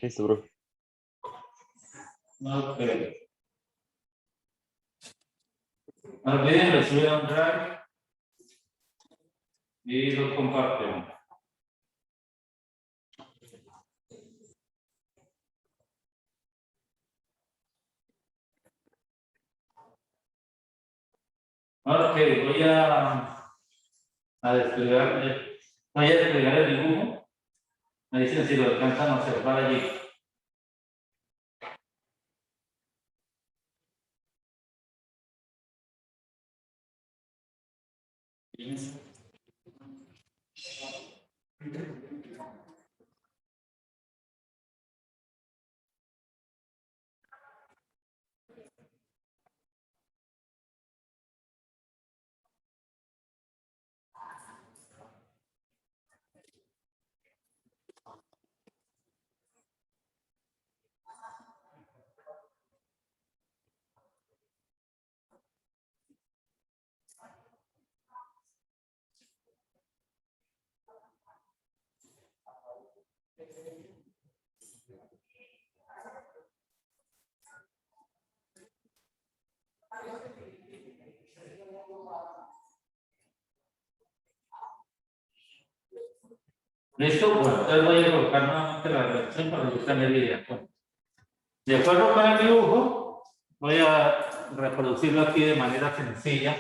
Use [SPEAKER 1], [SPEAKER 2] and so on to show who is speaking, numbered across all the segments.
[SPEAKER 1] Listo, bro.
[SPEAKER 2] Ok. No olviden, lo suben a un drive y lo comparten. Ok, voy a desplegar el dibujo. Me dicen si lo alcanzan a observar allí. ¿Listo? Bueno, entonces voy a colocar nuevamente la redacción para que estén en línea. De acuerdo con el dibujo, voy a reproducirlo aquí de manera sencilla.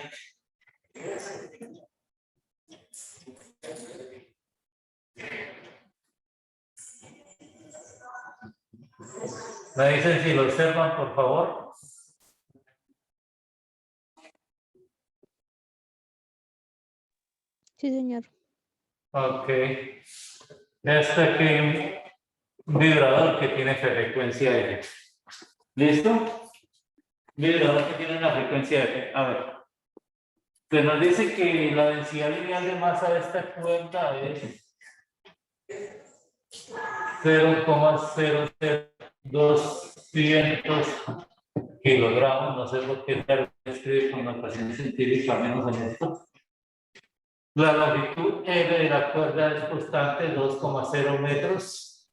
[SPEAKER 2] Me dicen si lo observan, por favor.
[SPEAKER 3] Sí, señor.
[SPEAKER 2] Ok. Este aquí, un vibrador que tiene frecuencia F. ¿Listo? Vibrador que tiene una frecuencia F. A ver. Se nos dice que la densidad lineal de masa de esta cuerda es 0,00200 kilogramos. No sé por qué se escribe con notación científica, menos en esto. La longitud L de la cuerda es constante, 2,0 metros.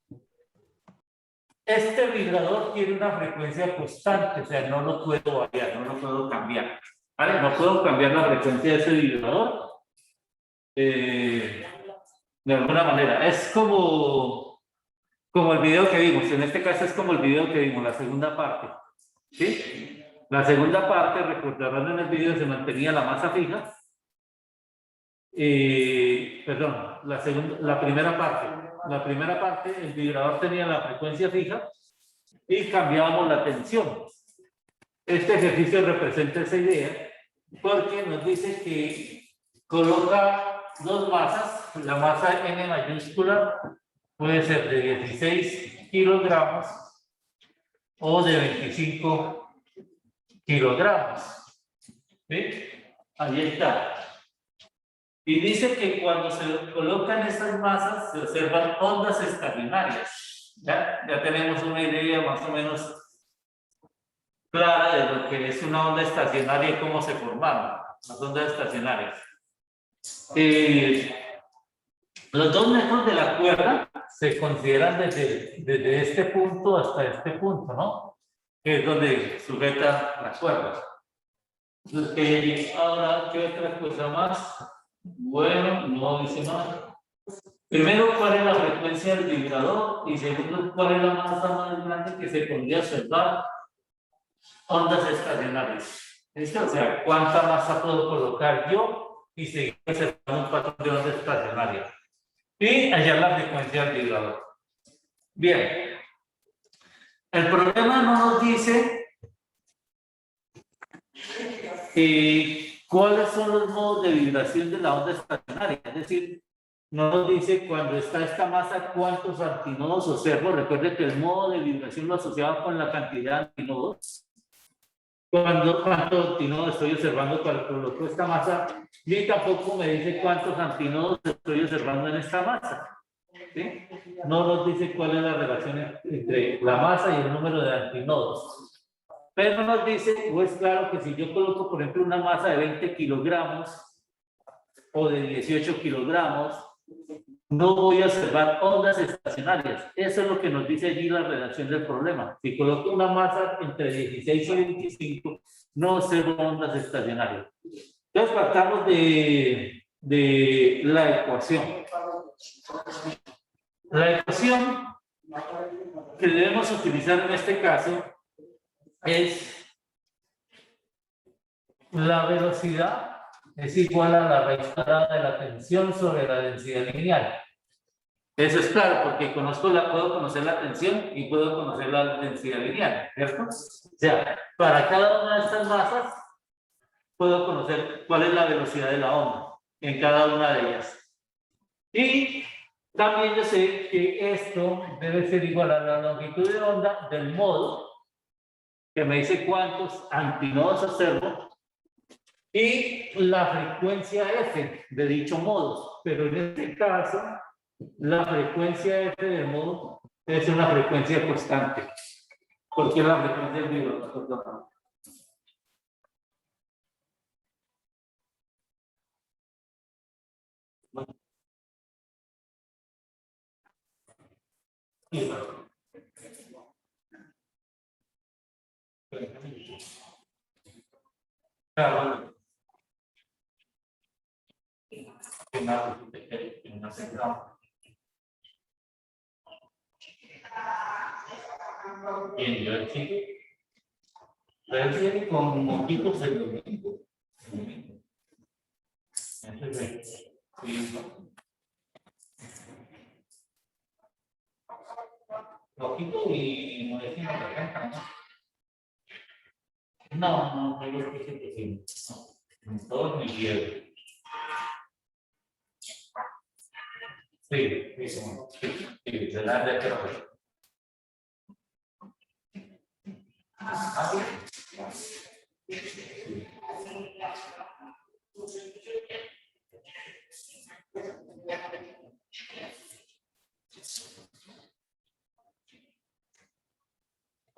[SPEAKER 2] Este vibrador tiene una frecuencia constante, o sea, no lo puedo variar, no lo puedo cambiar. ¿Vale? No puedo cambiar la frecuencia de ese vibrador de alguna manera. Es como el video que vimos. En este caso es como el video que vimos, la segunda parte. ¿Sí? La segunda parte, recordarán, en el video se mantenía la masa fija. Perdón, la primera parte, el vibrador tenía la frecuencia fija y cambiábamos la tensión. Este ejercicio representa esa idea porque nos dice que coloca dos masas. La masa N mayúscula puede ser de 16 kilogramos o de 25 kilogramos. ¿Sí? Ahí está. Y dice que cuando se colocan estas masas se observan ondas estacionarias. ¿Ya? Ya tenemos una idea más o menos clara de lo que es una onda estacionaria y cómo se formaron las ondas estacionarias. Los 2 metros de la cuerda se consideran desde este punto hasta este punto, ¿no? Que es donde sujeta la cuerda. Ahora, ¿qué otra cosa más? Bueno, no dice nada. Primero, ¿cuál es la frecuencia del vibrador? Y segundo, ¿cuál es la masa más grande que se podría observar? Ondas estacionarias. ¿Listo? O sea, ¿cuánta masa puedo colocar yo y seguir observando un patrón de onda estacionaria? Y hallar la frecuencia del vibrador. Bien. El problema no nos dice cuáles son los modos de vibración de la onda estacionaria. Es decir, no nos dice cuando está esta masa cuántos antinodos observo. Recuerde que el modo de vibración lo asociaba con la cantidad de antinodos. Cuántos antinodos estoy observando cuando coloco esta masa, ni tampoco me dice cuántos antinodos estoy observando en esta masa. ¿Sí? No nos dice cuál es la relación entre la masa y el número de antinodos. Pero nos dice, pues claro, que si yo coloco, por ejemplo, una masa de 20 kilogramos o de 18 kilogramos no voy a observar ondas estacionarias. Eso es lo que nos dice allí la redacción del problema. Si coloco una masa entre 16 y 25, no observo ondas estacionarias. Entonces partamos de la ecuación. La ecuación que debemos utilizar en este caso es la velocidad es igual a la raíz cuadrada de la tensión sobre la densidad lineal. Eso es claro, porque puedo conocer la tensión y puedo conocer la densidad lineal, ¿cierto? O sea, para cada una de estas masas puedo conocer cuál es la velocidad de la onda en cada una de ellas. Y también yo sé que esto debe ser igual a la longitud de onda del modo que me dice cuántos antinodos observo y la frecuencia F de dicho modo. Pero en este caso, la frecuencia F del modo es una frecuencia constante. Porque la frecuencia es viva. Claro. Bien, yo aquí. Pero tiene con moquitos del domingo. Mojito y no decimos la canta, ¿no? No, no lo que no. Todos mis días. Sí, sí, se da de acuerdo.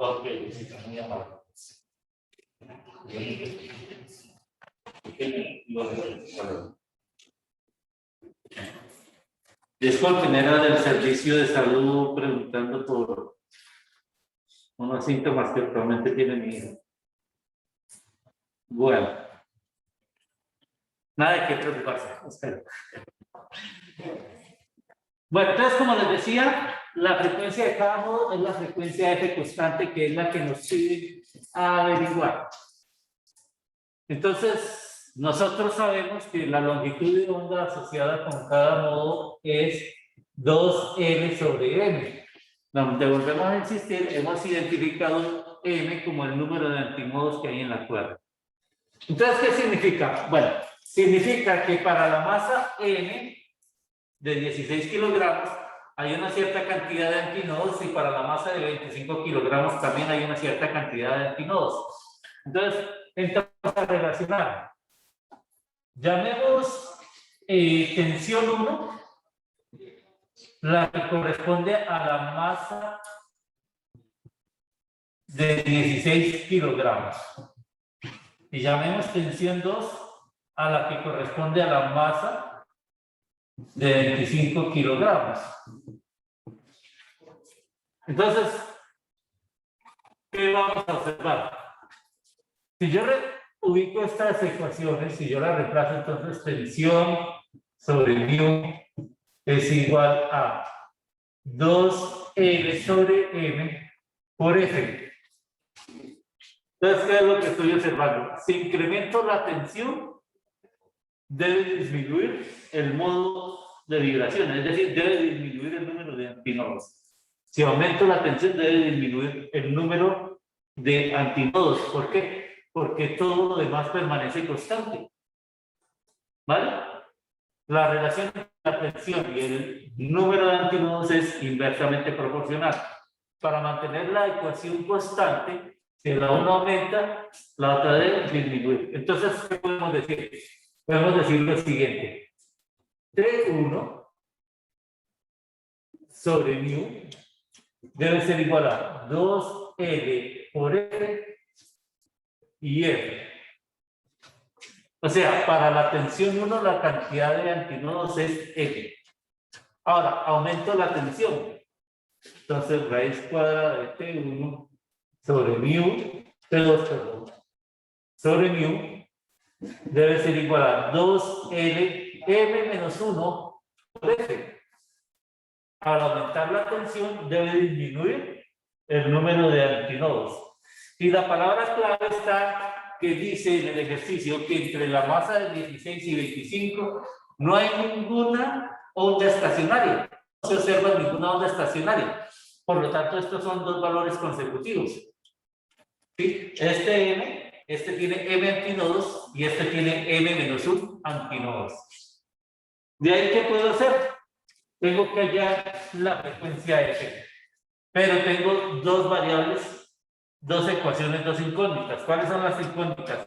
[SPEAKER 2] Ok, muy amable. Disculpen, era del servicio de salud preguntando por unos síntomas que actualmente tiene mi hija. Bueno, nada de qué preocuparse. Espera. Bueno, entonces, como les decía, la frecuencia de cada modo es la frecuencia F constante, que es la que nos sirve a averiguar. Entonces, nosotros sabemos que la longitud de onda asociada con cada modo es 2L sobre M. Donde volvemos a insistir, hemos identificado M como el número de antimodos que hay en la cuerda. Entonces, ¿qué significa? Bueno, significa que para la masa M de 16 kilogramos hay una cierta cantidad de antinodos y para la masa de 25 kilogramos también hay una cierta cantidad de antinodos. Entonces, entramos a relacionar. Llamemos tensión 1 la que corresponde a la masa de 16 kilogramos. Y llamemos tensión 2 a la que corresponde a la masa de 25 kilogramos. Entonces, ¿qué vamos a observar? Si yo ubico estas ecuaciones, si yo las reemplazo, entonces tensión sobre mu es igual a 2L sobre M por F. Entonces, ¿qué es lo que estoy observando? Si incremento la tensión, debe disminuir el modo de vibración, es decir, debe disminuir el número de antinodos. Si aumento la tensión, debe disminuir el número de antinodos. ¿Por qué? Porque todo lo demás permanece constante. ¿Vale? La relación entre la tensión y el número de antinodos es inversamente proporcional. Para mantener la ecuación constante, si la una aumenta, la otra debe disminuir. Entonces, ¿qué podemos decir? Podemos decir lo siguiente. T1 sobre mu debe ser igual a 2L por F y F. O sea, para la tensión 1 la cantidad de antinodos es F. Ahora, aumento la tensión. Entonces, raíz cuadrada de T1 sobre mu, T2, perdón, sobre mu, debe ser igual a 2L, M menos 1 por F. Al aumentar la tensión, debe disminuir el número de antinodos. Y la palabra clave está que dice en el ejercicio que entre la masa de 16 y 25 no hay ninguna onda estacionaria. No se observa ninguna onda estacionaria. Por lo tanto, estos son dos valores consecutivos. ¿Sí? Este M, este tiene M antinodos y este tiene M menos 1 antinodos. ¿De ahí qué puedo hacer? Tengo que hallar la frecuencia F. Pero tengo dos variables, dos ecuaciones, dos incógnitas. ¿Cuáles son las incógnitas?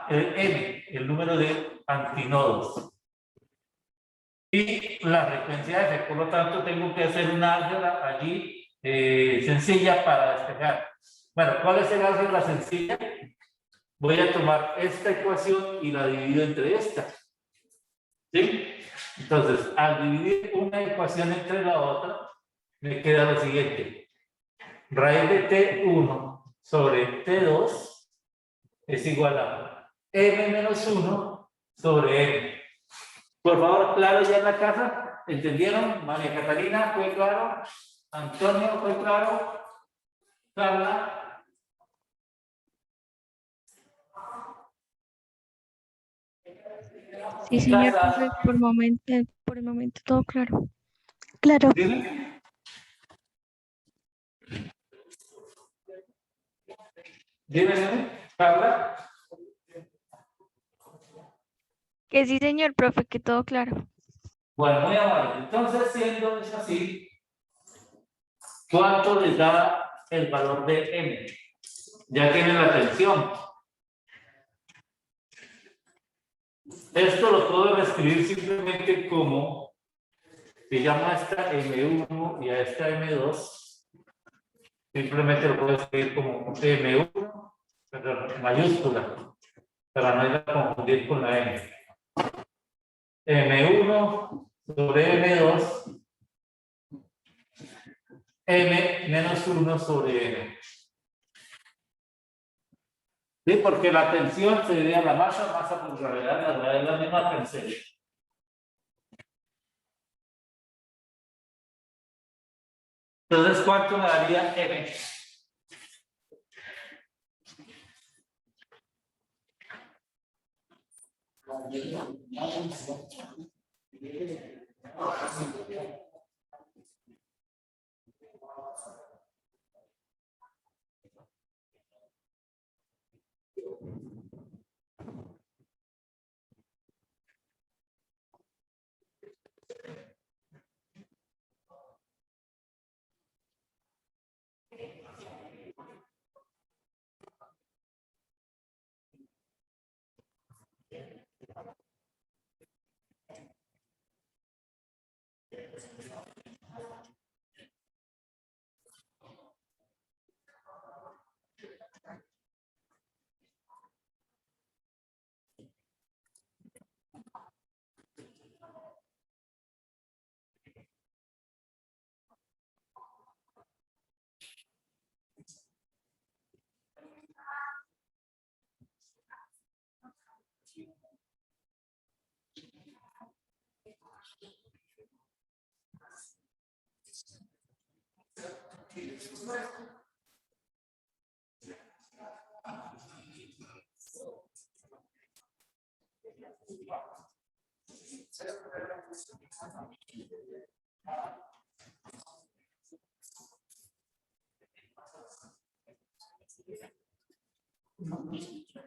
[SPEAKER 2] El M, el número de antinodos. Y la frecuencia F. Por lo tanto, tengo que hacer una álgebra allí sencilla para despejar. Bueno, ¿cuál es el álgebra sencilla? Voy a tomar esta ecuación y la divido entre esta. ¿Sí? Entonces, al dividir una ecuación entre la otra, me queda lo siguiente. Raíz de T1 sobre T2 es igual a M menos 1 sobre M. Por favor, claro ya en la casa. ¿Entendieron? María Catalina, ¿fue claro? Antonio, ¿fue claro? Carla.
[SPEAKER 3] Sí, señor profe, por el momento todo claro. Claro.
[SPEAKER 2] ¿Dime? Dime, Carla.
[SPEAKER 3] Que sí, señor profe, que todo claro.
[SPEAKER 2] Bueno, muy amable. Entonces, siendo eso así, ¿cuánto les da el valor de M? Ya tienen la tensión. Esto lo puedo reescribir simplemente como, se llama a esta M1 y a esta M2. Simplemente lo puedo escribir como M1, perdón, mayúscula, para no ir a confundir con la M. M1 sobre M2, M menos 1 sobre M. Sí, porque la tensión se debe a la masa por gravedad, la gravedad es la misma tensión. Entonces, ¿cuánto me daría M?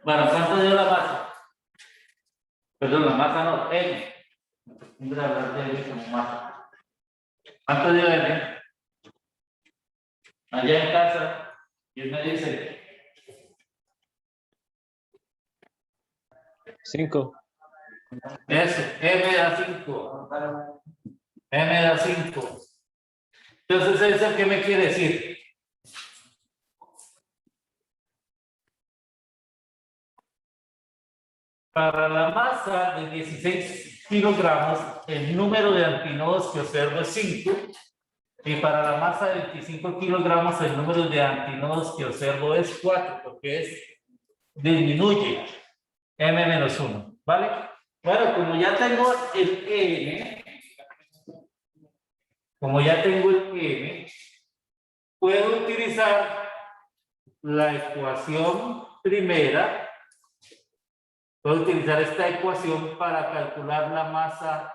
[SPEAKER 2] Bueno, ¿cuánto dio la masa? Perdón, la masa no, M. Voy a hablar de M como masa. ¿Cuánto dio M? Allá en casa, y me dice
[SPEAKER 1] 5.
[SPEAKER 2] eso, M da 5. M da 5. Entonces, ¿eso qué me quiere decir? Para la masa de 16 kilogramos, el número de antinodos que observo es 5, y para la masa de 25 kilogramos, el número de antinodos que observo es 4, porque disminuye m-1, ¿vale? Bueno, como ya tengo el n, puedo utilizar la ecuación primera, puedo utilizar esta ecuación para calcular la masa,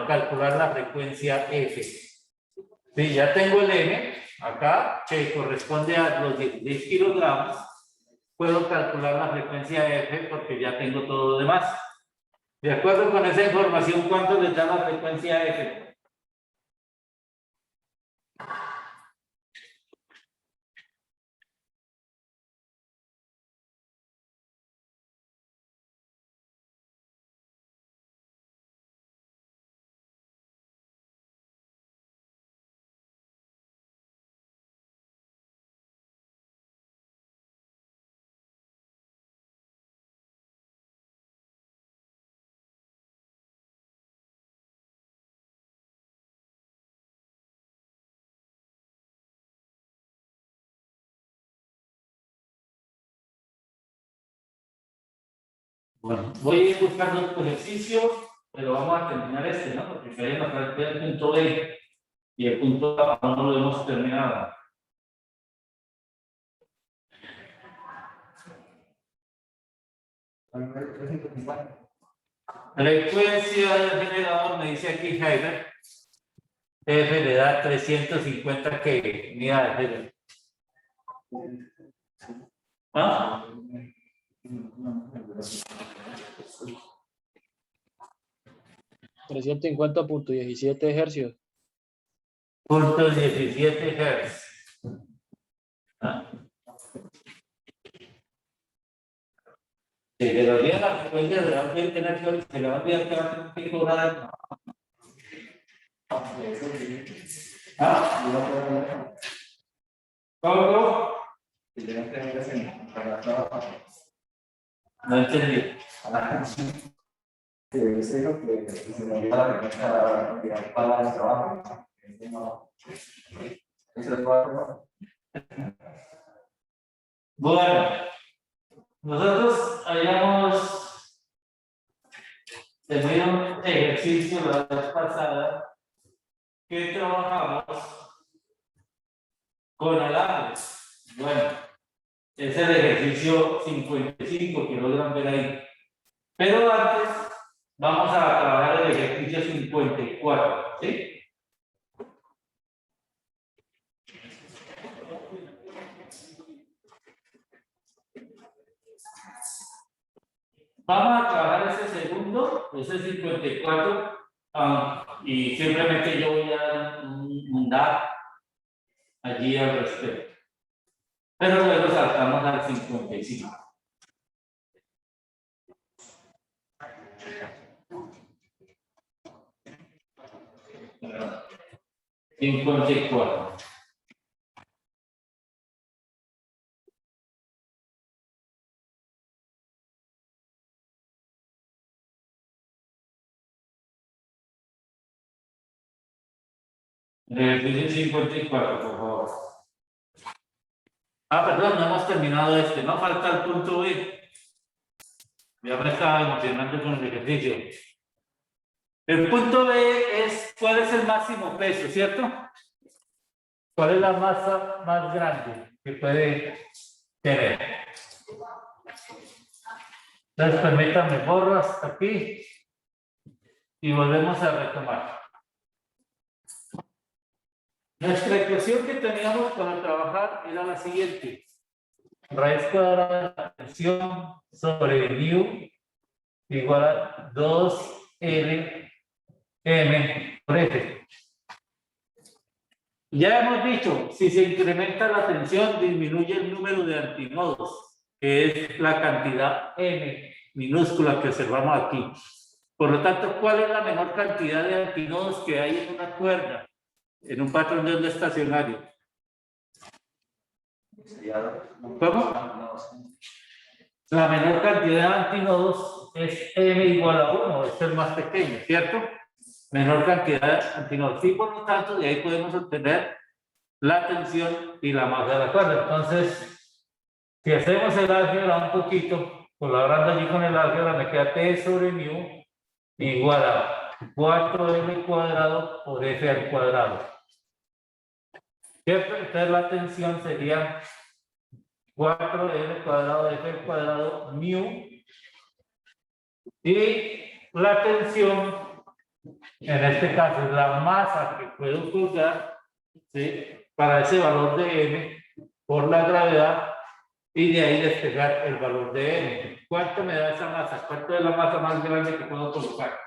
[SPEAKER 2] calcular la frecuencia F. Sí, ya tengo el n acá, que corresponde a los 16 kilogramos. Puedo calcular la frecuencia F porque ya tengo todo lo demás. De acuerdo con esa información, ¿cuánto les da la frecuencia F? Bueno, voy a ir buscando otro ejercicio, pero vamos a terminar este, ¿no? Porque queremos ver el punto B y el punto A aún no lo hemos terminado. Frecuencia del generador, me dice aquí Heiber. F le da 350 que unidades. ¿Ah?
[SPEAKER 4] 350.17 hercios.
[SPEAKER 2] Punto 17 Hz. ¿Ah? Se le olvida la frecuencia de la energía, se le va a olvidar que va a tener que cobrar. ¿Ah? ¿Cómo? No entendí. Bueno, nosotros habíamos tenido un ejercicio la vez pasada que trabajamos con alambres. Bueno, es el ejercicio 55 que logran ver ahí. Pero antes vamos a trabajar el ejercicio 54, ¿sí? Vamos a trabajar ese segundo, ese 54, y simplemente yo voy a dar un dato allí al respecto. Pero luego saltamos al 55. Ejercicio 54, por favor. Perdón, no hemos terminado este, no falta el punto B. Ya me estaba emocionando con el ejercicio. El punto B es cuál es el máximo peso, ¿cierto? ¿Cuál es la masa más grande que puede tener? Entonces, permítanme, borro hasta aquí y volvemos a retomar. Nuestra ecuación que teníamos para trabajar era la siguiente. Raíz cuadrada de la tensión sobre mu igual a 2L M por F. Ya hemos dicho, si se incrementa la tensión, disminuye el número de antinodos, que es la cantidad N minúscula que observamos aquí. Por lo tanto, ¿cuál es la menor cantidad de antinodos que hay en una cuerda, en un patrón de onda estacionario? ¿Cómo? La menor cantidad de antinodos es m igual a 1, es el más pequeño, ¿cierto? Menor cantidad antinodal. Y por lo tanto, de ahí podemos obtener la tensión y la masa de la cuerda. Entonces, si hacemos el álgebra un poquito, colaborando allí con el álgebra, me queda T sobre mu igual a 4m cuadrado por f al cuadrado. ¿Cierto? Entonces la tensión sería 4m cuadrado de f al cuadrado mu. Y la tensión, en este caso, es la masa que puedo colgar, ¿sí?, para ese valor de m por la gravedad, y de ahí despegar el valor de m. ¿Cuánto me da esa masa? ¿Cuánto es la masa más grande que puedo colocar?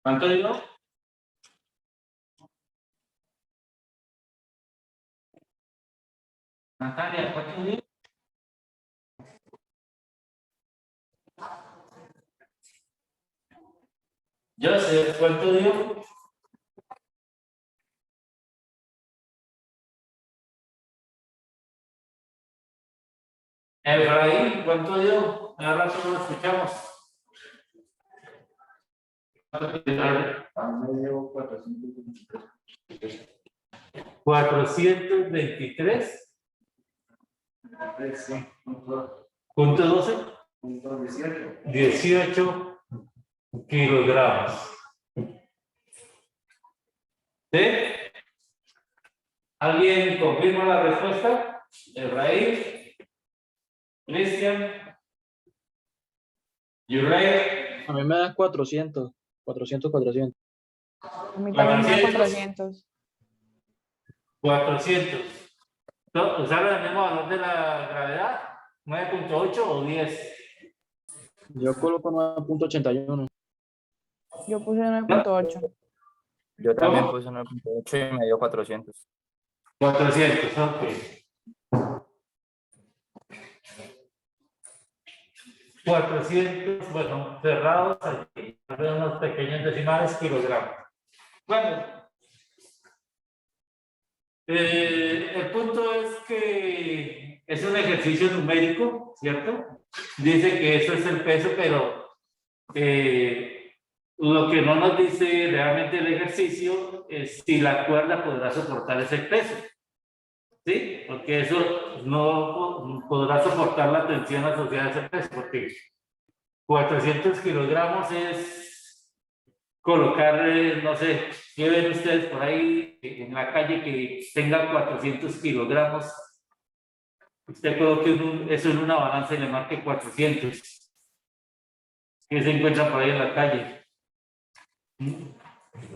[SPEAKER 2] ¿Cuánto digo? Natalia, ¿cuánto digo? Yo sé, ¿cuánto digo? Efraín, ¿cuánto digo? Ahora todos lo escuchamos. 423. Punto 12. 18 kilogramos. ¿Sí? ¿Alguien confirma la respuesta? Efraín, Cristian, Yurrey.
[SPEAKER 4] A mí me da 400. 400.
[SPEAKER 5] A mí también me da 400.
[SPEAKER 2] 400. ¿Usaron el mismo valor de la gravedad? ¿9.8 o 10?
[SPEAKER 4] Yo coloco 9.81.
[SPEAKER 5] Yo puse 9.8.
[SPEAKER 6] Yo también
[SPEAKER 2] ¿Cómo?
[SPEAKER 6] puse 9.8 y me dio 400.
[SPEAKER 2] 400, ok. 400, bueno, cerrados aquí, unos pequeños decimales, kilogramos. Bueno, el punto es que es un ejercicio numérico, ¿cierto? Dice que eso es el peso, pero lo que no nos dice realmente el ejercicio es si la cuerda podrá soportar ese peso. ¿Sí? Porque eso no podrá soportar la tensión asociada a ese peso, porque 400 kilogramos es colocar, no sé, ¿qué ven ustedes por ahí en la calle que tenga 400 kilogramos? Usted coloque eso en una balanza y le marque 400. ¿Qué se encuentra por ahí en la calle?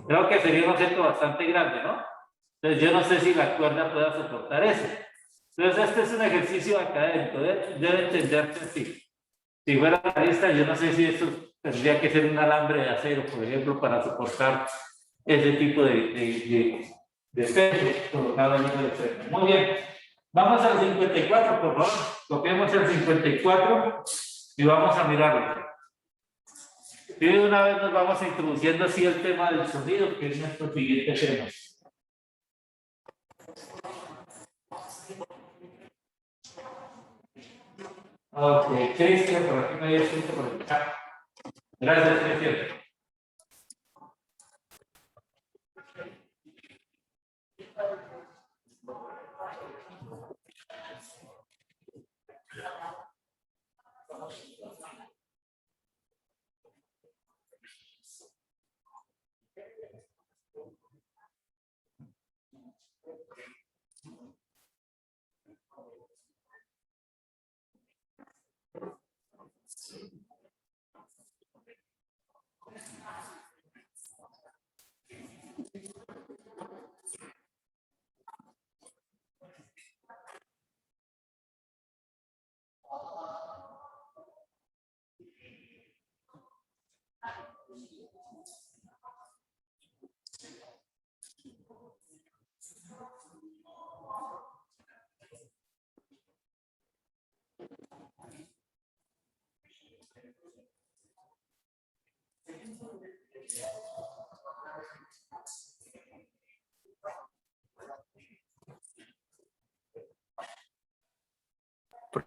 [SPEAKER 2] Creo que sería un objeto bastante grande, ¿no? Entonces yo no sé si la cuerda pueda soportar eso. Entonces este es un ejercicio académico, debe entenderse así. Si fuera realista, yo no sé si esto tendría que ser un alambre de acero, por ejemplo, para soportar ese tipo de peso colocado en el extremo. Muy bien. Vamos al 54, por favor. Copiemos el 54 y vamos a mirarlo. Y de una vez nos vamos introduciendo así el tema del sonido, que es nuestro siguiente tema. Ok, Cristian, por aquí me había escrito por el chat. Gracias, Cristian.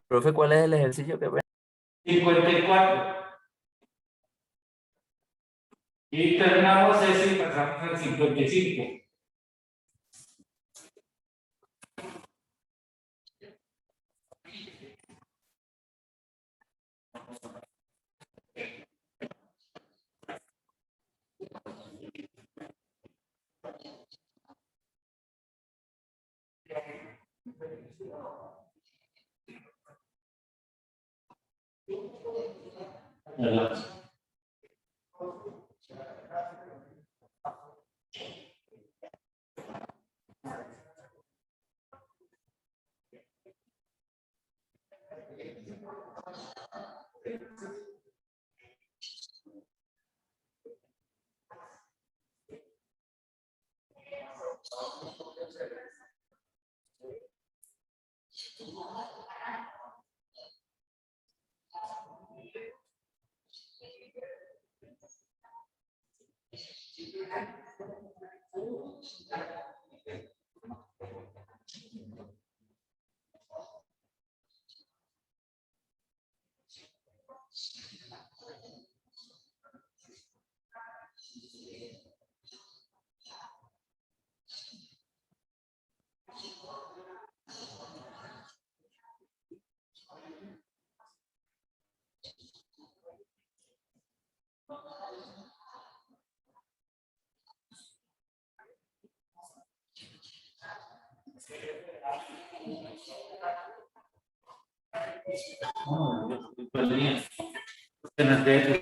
[SPEAKER 6] Profe, ¿cuál es el ejercicio que ve?
[SPEAKER 2] 54. Y terminamos ese y pasamos al 55. ¿Verdad?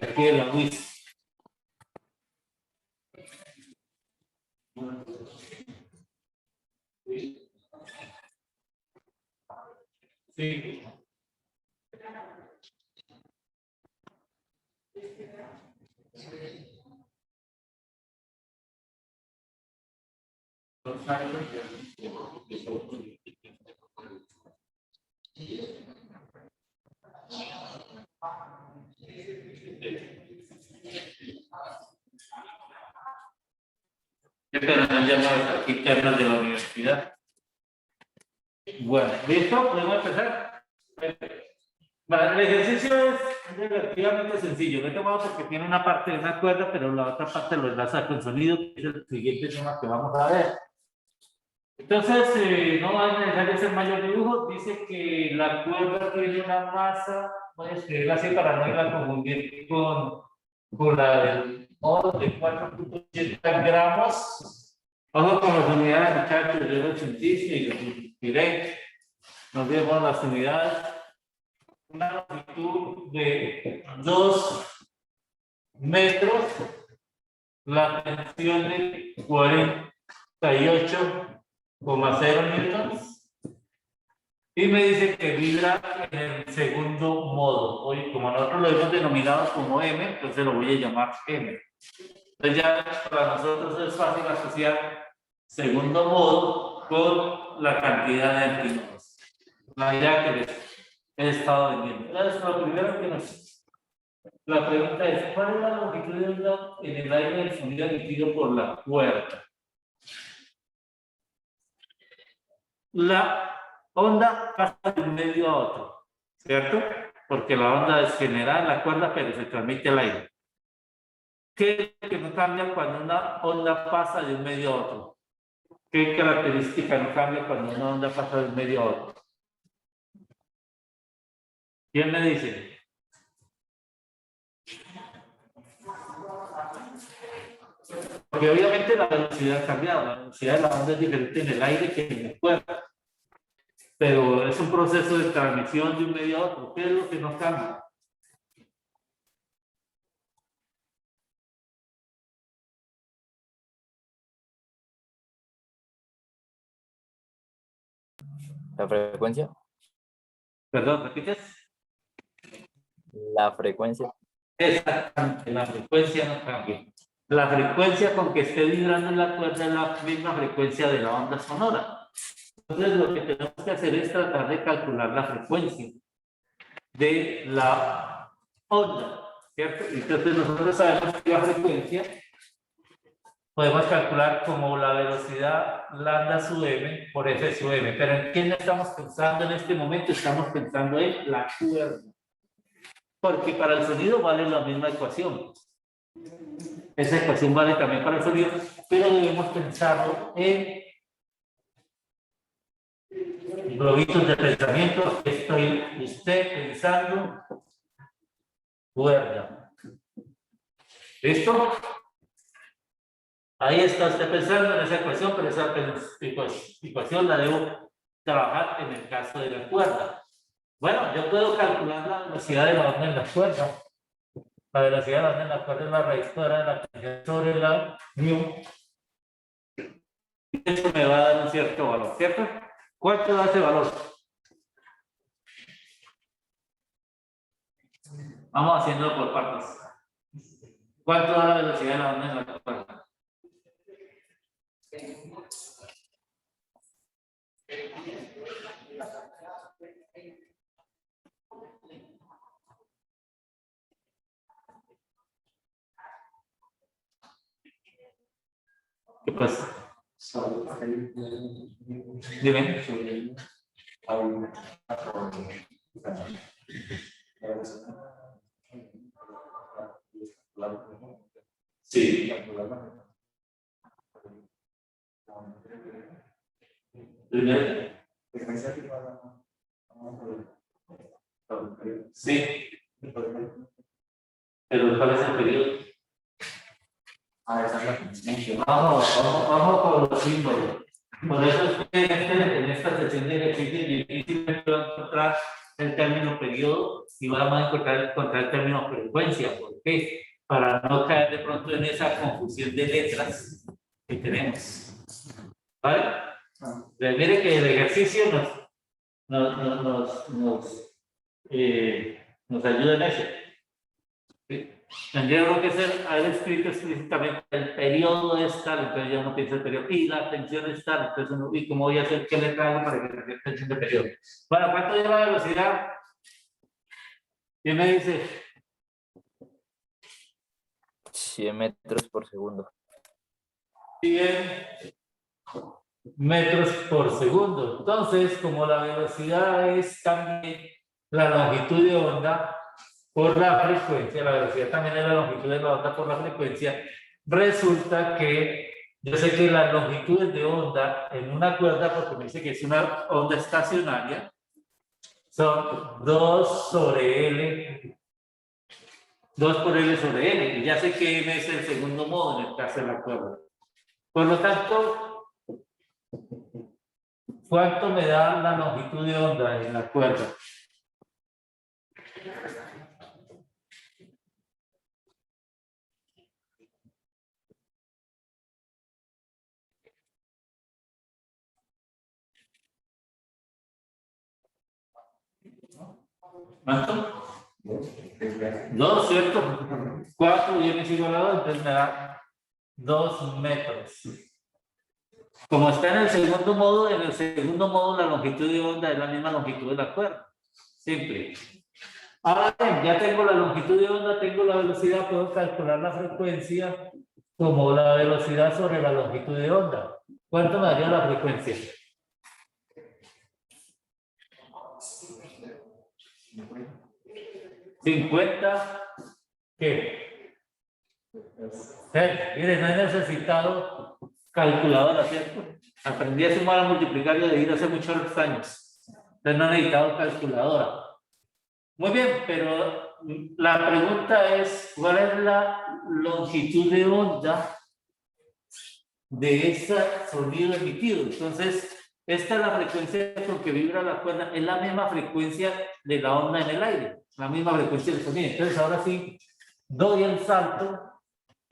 [SPEAKER 2] Aquí de la Luis. Sí. Estas eran llamadas internas de la universidad. Bueno, ¿listo? ¿Podemos empezar? Bueno, el ejercicio es relativamente sencillo. Lo he tomado porque tiene una parte de una cuerda, pero la otra parte lo enlaza con sonido, que es el siguiente tema que vamos a ver. Entonces, no es necesario hacer mayor dibujo. Dice que la cuerda tiene una masa, voy a escribirla así para no irla a confundir con la del modo de 4.80 gramos. Ojo con las unidades, muchachos, yo lo científico y lo diré. Nos vemos las unidades. Una longitud de 2 metros, la tensión de 48,0 newtons, y me dice que vibra en el segundo modo. Hoy, como nosotros lo hemos denominado como M, entonces lo voy a llamar M. Entonces ya para nosotros es fácil asociar segundo modo con la cantidad de antínodos. La idea que les he estado vendiendo. Entonces, lo primero que la pregunta es, ¿cuál es la longitud de onda en el aire del sonido emitido por la cuerda? La onda pasa de un medio a otro, ¿cierto? Porque la onda es generada en la cuerda, pero se transmite al aire. ¿Qué es lo que no cambia cuando una onda pasa de un medio a otro? ¿Qué característica no cambia cuando una onda pasa de un medio a otro? ¿Quién me dice? Porque obviamente la velocidad ha cambiado, la velocidad de la onda es diferente en el aire que en la cuerda. Pero es un proceso de transmisión de un medio a otro. ¿Qué es lo que no cambia?
[SPEAKER 6] La frecuencia.
[SPEAKER 2] Perdón, ¿repites?
[SPEAKER 6] La frecuencia.
[SPEAKER 2] Exactamente, la frecuencia no cambia. La frecuencia con que esté vibrando en la cuerda es la misma frecuencia de la onda sonora. Entonces, lo que tenemos que hacer es tratar de calcular la frecuencia de la onda, ¿cierto? Entonces, nosotros sabemos que la frecuencia podemos calcular como la velocidad lambda sub m por f sub m. Pero ¿en quién estamos pensando en este momento? Estamos pensando en la cuerda. Porque para el sonido vale la misma ecuación. Esa ecuación vale también para el sonido, pero debemos pensarlo en globitos de pensamiento. Estoy usted pensando cuerda. ¿Listo? Ahí está usted pensando en esa ecuación, pero esa ecuación la debo trabajar en el caso de la cuerda. Bueno, yo puedo calcular la velocidad de la onda en la cuerda. La velocidad de la onda en la cuerda es la raíz cuadrada de la tensión sobre la mu. Eso me va a dar un cierto valor, ¿cierto? ¿Cuánto da ese valor? Vamos haciéndolo por partes. ¿Cuánto da la velocidad de la onda en la cuerda? ¿Qué pasa? Dime. Sí. Primero. Sí. Pero ¿cuál es el periodo? Vamos con los símbolos. Por eso es que en esta sesión de ejercicio difícilmente va a encontrar el término periodo y vamos a encontrar el término frecuencia. ¿Por qué? Para no caer de pronto en esa confusión de letras que tenemos. ¿Vale? Entonces, mire que el ejercicio nos ayuda en eso. ¿Sí? Tendría uno que haber escrito explícitamente el periodo es tal, entonces yo no pienso el periodo, y la tensión es tal, entonces uno, ¿y cómo voy a hacer? ¿Qué le traigo para que tenga tensión de periodo? Bueno, ¿cuánto es la velocidad? ¿Quién me dice?
[SPEAKER 6] 100 metros por segundo.
[SPEAKER 2] 100 metros por segundo. Entonces, como la velocidad es también la longitud de onda por la frecuencia, la velocidad también es la longitud de la onda por la frecuencia, resulta que yo sé que las longitudes de onda en una cuerda, porque me dice que es una onda estacionaria, son 2 sobre L, 2 por L sobre L, y ya sé que M es el segundo modo en el caso de la cuerda. Por lo tanto, ¿cuánto me da la longitud de onda en la cuerda? ¿Cuánto? 2, ¿cierto? 4 y m es igual a 2, entonces me da 2 metros. Como está en el segundo modo la longitud de onda es la misma longitud de la cuerda. Simple. Ahora bien, ya tengo la longitud de onda, tengo la velocidad, puedo calcular la frecuencia como la velocidad sobre la longitud de onda. ¿Cuánto me daría la frecuencia? ¿50? ¿Qué? Mire, no he necesitado calculadora, ¿cierto? Aprendí a sumar, a multiplicar y a dividir hace muchos años. Entonces no he necesitado calculadora. Muy bien, pero la pregunta es, ¿cuál es la longitud de onda de ese sonido emitido? Entonces, esta es la frecuencia con que vibra la cuerda, es la misma frecuencia de la onda en el aire, la misma frecuencia del sonido. Entonces, ahora sí, doy el salto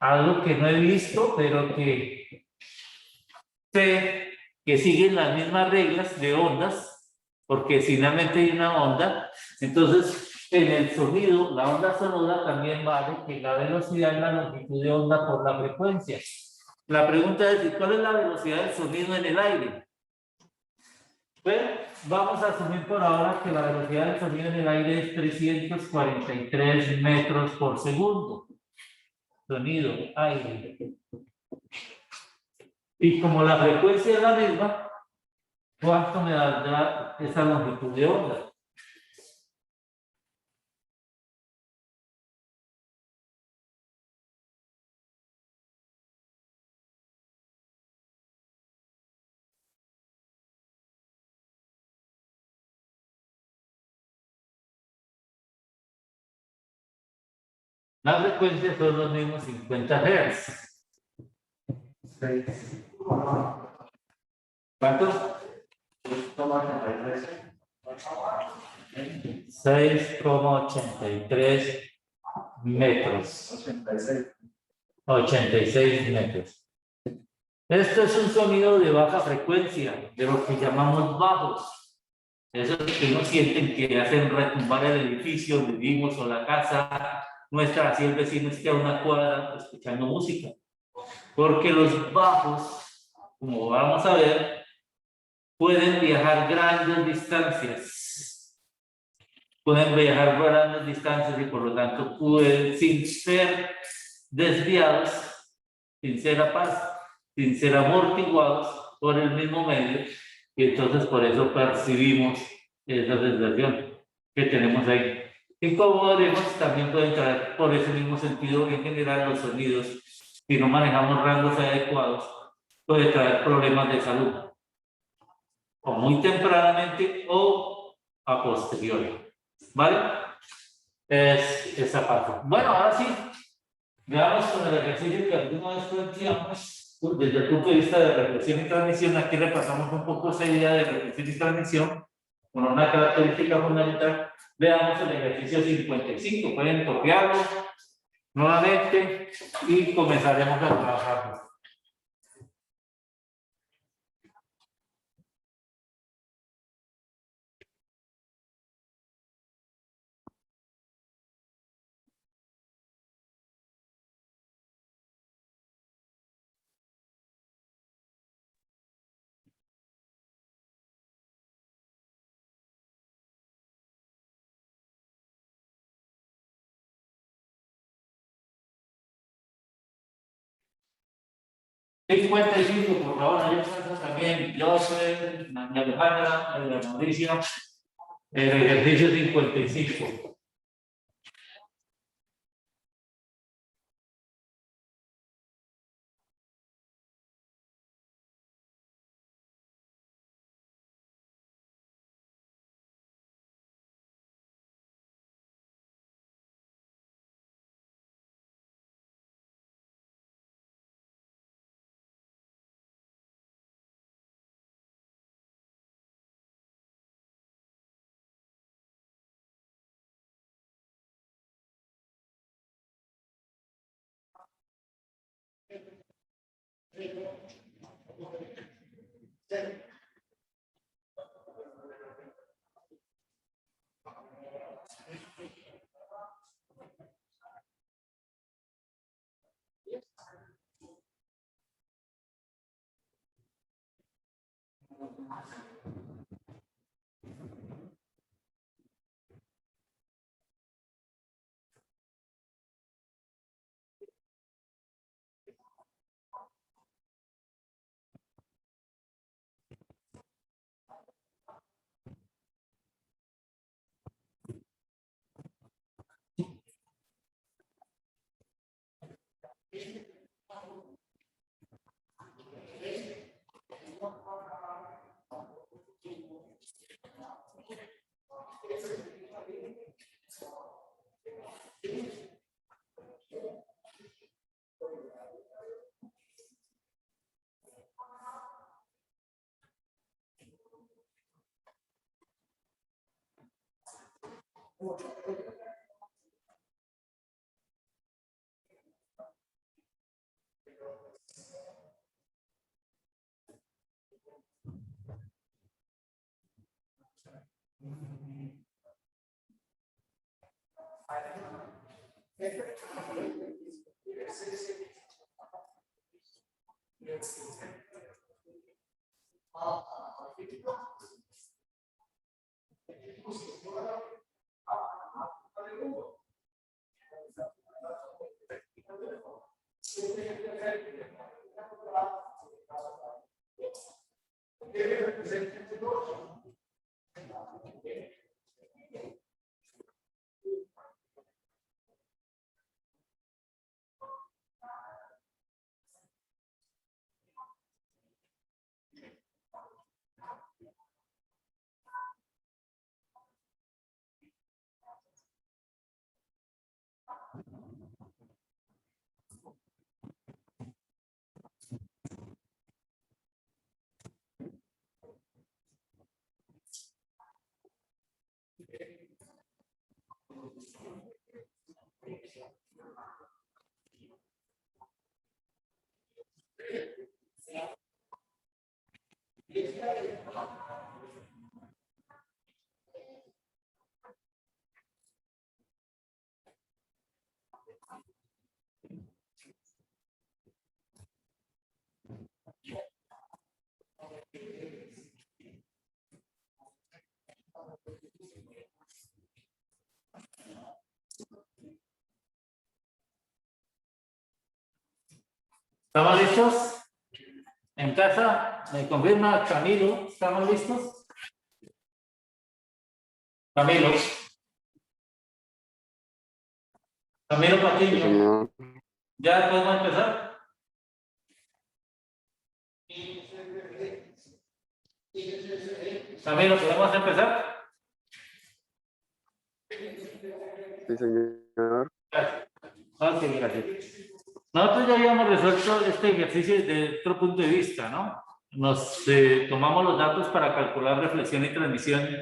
[SPEAKER 2] a algo que no he visto, pero que sé que siguen las mismas reglas de ondas, porque finalmente hay una onda. Entonces, en el sonido, la onda sonora también vale que la velocidad y la longitud de onda por la frecuencia. La pregunta es, ¿cuál es la velocidad del sonido en el aire? Pues vamos a asumir por ahora que la velocidad del sonido en el aire es 343 metros por segundo. Sonido, aire. Y como la frecuencia es la misma, ¿cuánto me dará esa longitud de onda? Las frecuencias son los mismos 50 Hz. ¿Cuánto? 6,83 metros. 86 metros. Esto es un sonido de baja frecuencia, de lo que llamamos bajos. Esos que no sienten que hacen retumbar el edificio donde vivimos o la casa nuestra, así el vecino esté a una cuadra escuchando música. Porque los bajos, como vamos a ver, pueden viajar grandes distancias. Pueden viajar grandes distancias y por lo tanto pueden, sin ser desviados, sin ser amortiguados por el mismo medio, y entonces por eso percibimos esa sensación que tenemos ahí. Y como veremos, también pueden traer por ese mismo sentido en general los sonidos, si no manejamos rangos adecuados, puede traer problemas de salud, o muy tempranamente o a posteriori. ¿Vale? Es esa parte. Bueno, ahora sí, veamos con el ejercicio que alguna vez planteamos desde el punto de vista de reflexión y transmisión. Aquí repasamos un poco esa idea de reflexión y transmisión con una característica fundamental. Veamos el ejercicio 55. Pueden copiarlo nuevamente y comenzaremos a trabajarlo. El 55, por favor, ahí está también José, María Alejandra, Mauricio, el ejercicio 55. ¿Estamos listos? En casa, me confirma Camilo, ¿estamos listos? Camilo. Camilo Patiño.
[SPEAKER 1] Señor.
[SPEAKER 2] ¿Ya podemos empezar? Camilo, ¿podemos empezar?
[SPEAKER 1] Sí, señor.
[SPEAKER 2] Gracias. Ok, gracias. Nosotros ya habíamos resuelto este ejercicio desde otro punto de vista, ¿no? Nos tomamos los datos para calcular reflexión y transmisión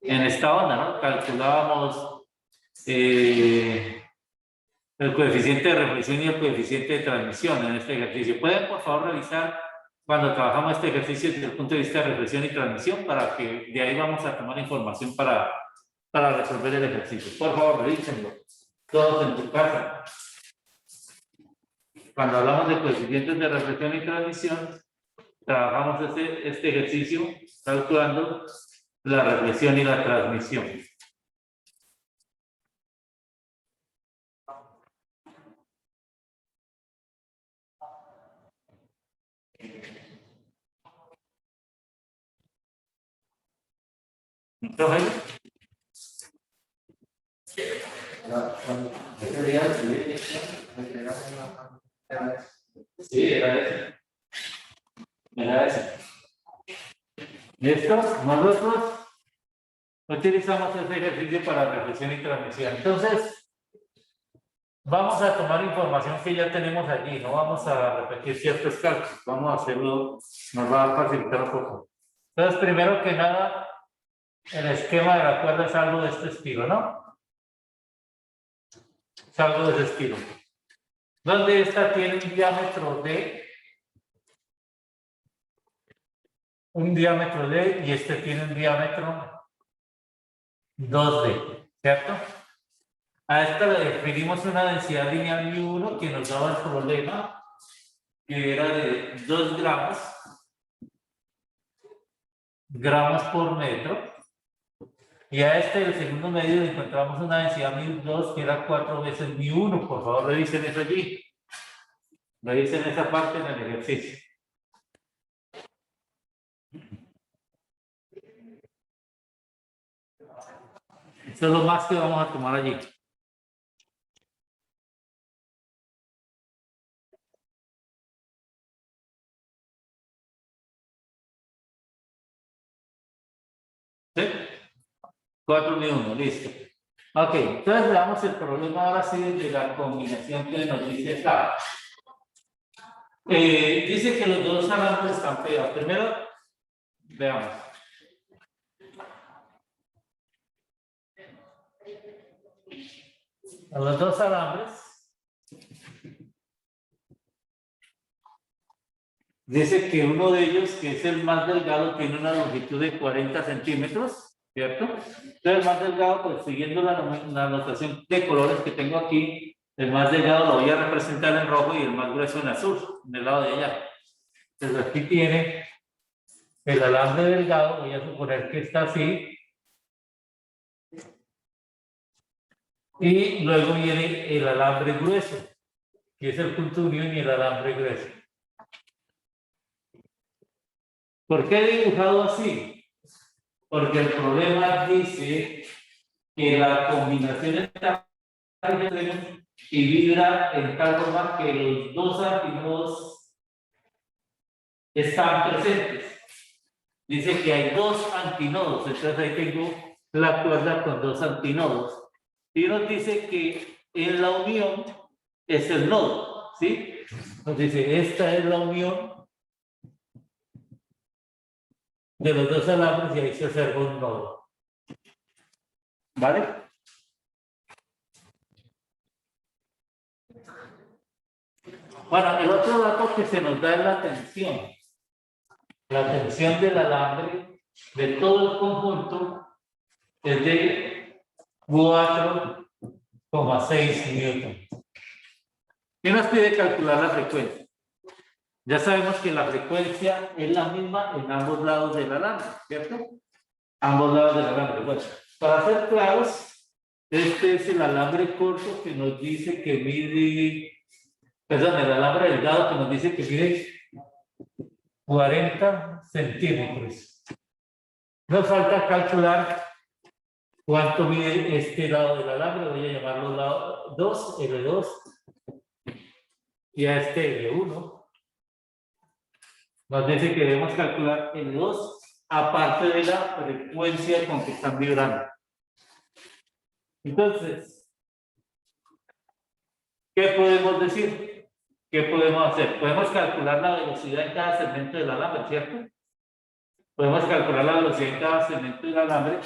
[SPEAKER 2] en esta onda, ¿no? Calculábamos el coeficiente de reflexión y el coeficiente de transmisión en este ejercicio. ¿Pueden, por favor, revisar cuando trabajamos este ejercicio desde el punto de vista de reflexión y transmisión para que de ahí vamos a tomar información para resolver el ejercicio? Por favor, revísenlo. Todos en tu casa. Cuando hablamos de coeficientes de reflexión y transmisión, trabajamos este ejercicio calculando la reflexión y la transmisión. Sí, era ese. Era ese. ¿Listo? Nosotros utilizamos este ejercicio para reflexión y transmisión. Entonces, vamos a tomar información que ya tenemos allí. No vamos a repetir ciertos cálculos. Vamos a hacerlo, nos va a facilitar un poco. Entonces, primero que nada, el esquema de la cuerda es algo de este estilo, ¿no? Es algo de ese estilo. Donde esta tiene un diámetro de y este tiene un diámetro 2D, ¿cierto? A esta le definimos una densidad lineal μ1 que nos daba el problema, que era de 2 gramos por metro. Y a este, el segundo medio, le encontramos una densidad μ2 que era 4 veces μ1. Por favor, revisen eso allí. Revisen esa parte en el ejercicio. Esto es lo más que vamos a tomar allí. ¿Sí? 4 μ1, listo. Ok, entonces veamos el problema ahora sí de la combinación que nos dice acá. Dice que los dos alambres están pegados. Primero, veamos. A los dos alambres dice que uno de ellos, que es el más delgado, tiene una longitud de 40 centímetros, ¿cierto? Entonces el más delgado, pues siguiendo la notación de colores que tengo aquí, El más delgado lo voy a representar en rojo y el más grueso en azul, en el lado de allá. Entonces aquí tiene el alambre delgado, voy a suponer que está así. Y luego viene el alambre grueso, que es el punto de unión y el alambre grueso. ¿Por qué he dibujado así? Porque el problema dice que la combinación está y vibra en tal forma que los dos antinodos están presentes. Dice que hay dos antinodos, entonces ahí tengo la cuerda con dos antinodos. Y nos dice que en la unión es el nodo, ¿sí? Nos dice, esta es la unión de los dos alambres y ahí se observa un nodo. ¿Vale? Bueno, el otro dato que se nos da es la tensión. La tensión del alambre de todo el conjunto es de 4,6 newton. ¿Qué nos pide calcular la frecuencia? Ya sabemos que la frecuencia es la misma en ambos lados del alambre, ¿cierto? Ambos lados del alambre. Bueno, para ser claros, este es el alambre corto que nos dice que mide, perdón, el alambre delgado que nos dice que mide 40 centímetros. Nos falta calcular cuánto mide este lado del alambre. Voy a llamarlo lado 2, L2, y a este L1. Nos dice que debemos calcular L2 aparte de la frecuencia con que están vibrando. Entonces, ¿qué podemos decir? ¿Qué podemos hacer? Podemos calcular la velocidad en cada segmento del alambre, ¿cierto? Podemos calcular la velocidad en cada segmento del alambre,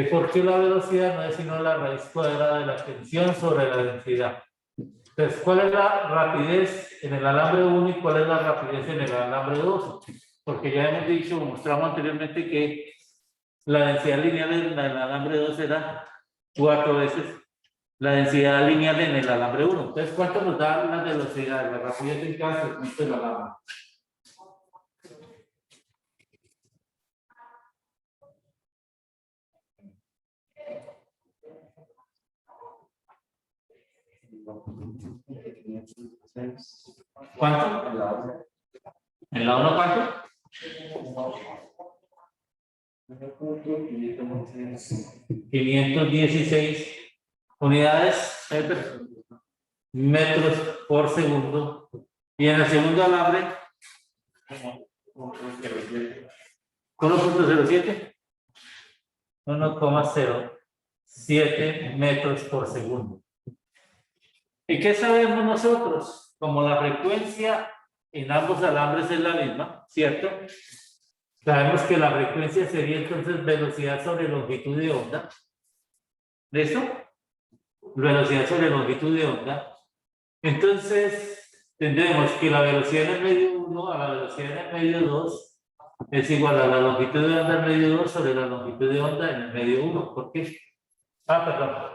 [SPEAKER 2] porque la velocidad no es sino la raíz cuadrada de la tensión sobre la densidad. Entonces, ¿cuál es la rapidez en el alambre 1 y cuál es la rapidez en el alambre 2? Porque ya hemos dicho, mostramos anteriormente que la densidad lineal en el alambre 2 era 4 veces la densidad lineal en el alambre 1. Entonces, ¿cuánto nos da la velocidad, la rapidez en cada segmento del alambre? ¿Cuánto? ¿En la 1 cuánto? 516 unidades metros por segundo. Y en el segundo alambre, 1.07, 1,07 metros por segundo. ¿Y qué sabemos nosotros? Como la frecuencia en ambos alambres es la misma, ¿cierto? Sabemos que la frecuencia sería entonces velocidad sobre longitud de onda. ¿Listo? Velocidad sobre longitud de onda. Entonces, tendremos que la velocidad en el medio 1 a la velocidad en el medio 2 es igual a la longitud de onda en el medio 2 sobre la longitud de onda en el medio 1. ¿Por qué? Perdón.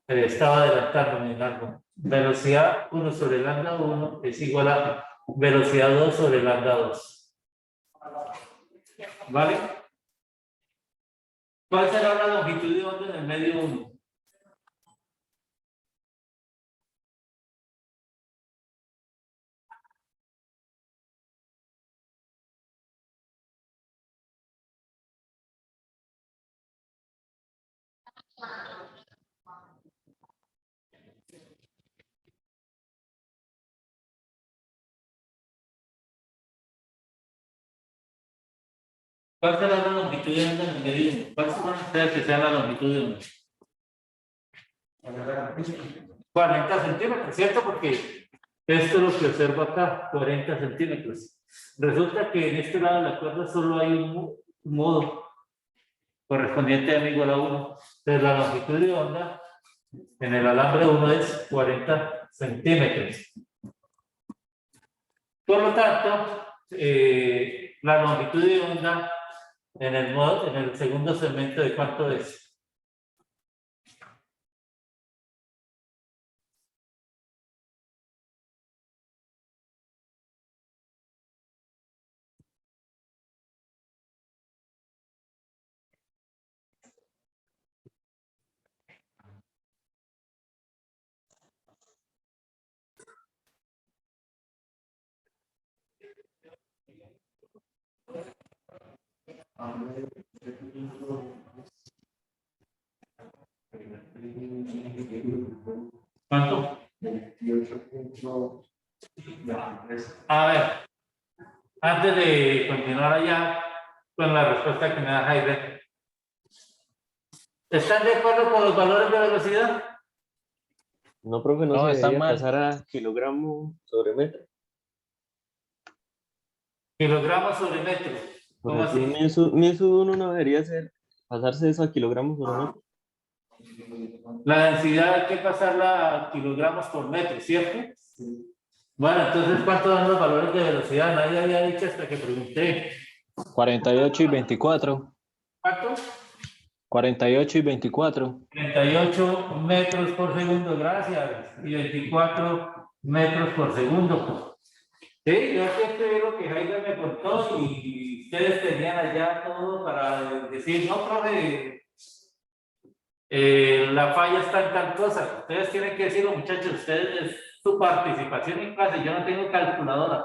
[SPEAKER 2] Estaba adelantándome en algo. Velocidad 1 sobre lambda 1 es igual a velocidad 2 sobre lambda 2. ¿Vale? ¿Cuál será la longitud de onda en el medio 1? ¿Cuál será la longitud de onda en el medio 1? ¿Cuál será que sea la longitud de onda? 40 centímetros, ¿cierto? Porque esto es lo que observo acá, 40 centímetros. Resulta que en este lado de la cuerda solo hay un modo correspondiente a m igual a 1. Entonces la longitud de onda en el alambre 1 es 40 centímetros. Por lo tanto, la longitud de onda en el segundo segmento, ¿de cuánto es? ¿Cuánto? A ver, antes de continuar allá con la respuesta que me da Jaime, ¿están de acuerdo con los valores de velocidad?
[SPEAKER 7] No, profe, no
[SPEAKER 4] No,
[SPEAKER 7] se
[SPEAKER 4] está
[SPEAKER 7] debería
[SPEAKER 4] mal.
[SPEAKER 7] pasar a kilogramo sobre metro.
[SPEAKER 2] Kilogramos sobre metro.
[SPEAKER 7] Por
[SPEAKER 2] ¿Cómo
[SPEAKER 7] aquí
[SPEAKER 2] así?
[SPEAKER 7] mi sub 1 no debería ser pasarse eso a kilogramos sobre metro.
[SPEAKER 2] La densidad hay que pasarla a kilogramos por metro, ¿cierto? Bueno, entonces, ¿cuántos son los valores de velocidad? Nadie había dicho hasta que pregunté.
[SPEAKER 4] 48 y 24.
[SPEAKER 2] ¿Cuánto?
[SPEAKER 4] 48 y 24.
[SPEAKER 2] 38 metros por segundo, gracias. Y 24 metros por segundo. Sí, yo aquí escribí lo que Jaime me contó y ustedes tenían allá todo para decir, no, profe, la falla está en tal cosa. Ustedes tienen que decirlo, muchachos, ustedes, su participación en clase, yo no tengo calculadora.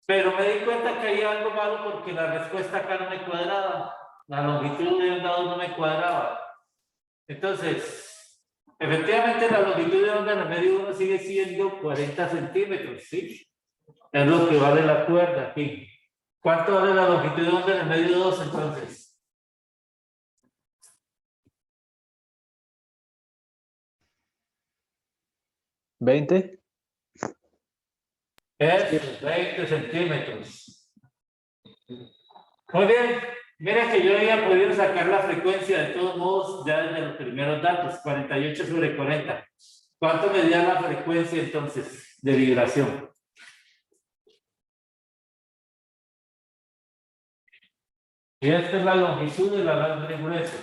[SPEAKER 2] Pero me di cuenta que hay algo malo porque la respuesta acá no me cuadraba. La longitud de onda no me cuadraba. Entonces, efectivamente la longitud de onda en el medio 1 sigue siendo 40 centímetros, ¿sí? Es lo que vale la cuerda aquí. ¿Cuánto vale la longitud de onda en el medio 2 entonces?
[SPEAKER 4] ¿20?
[SPEAKER 2] Es 20 centímetros. Muy bien. Mira que yo había podido sacar la frecuencia de todos modos ya desde los primeros datos, 48 sobre 40. ¿Cuánto medía la frecuencia entonces de vibración? Y esta es la longitud del alambre grueso.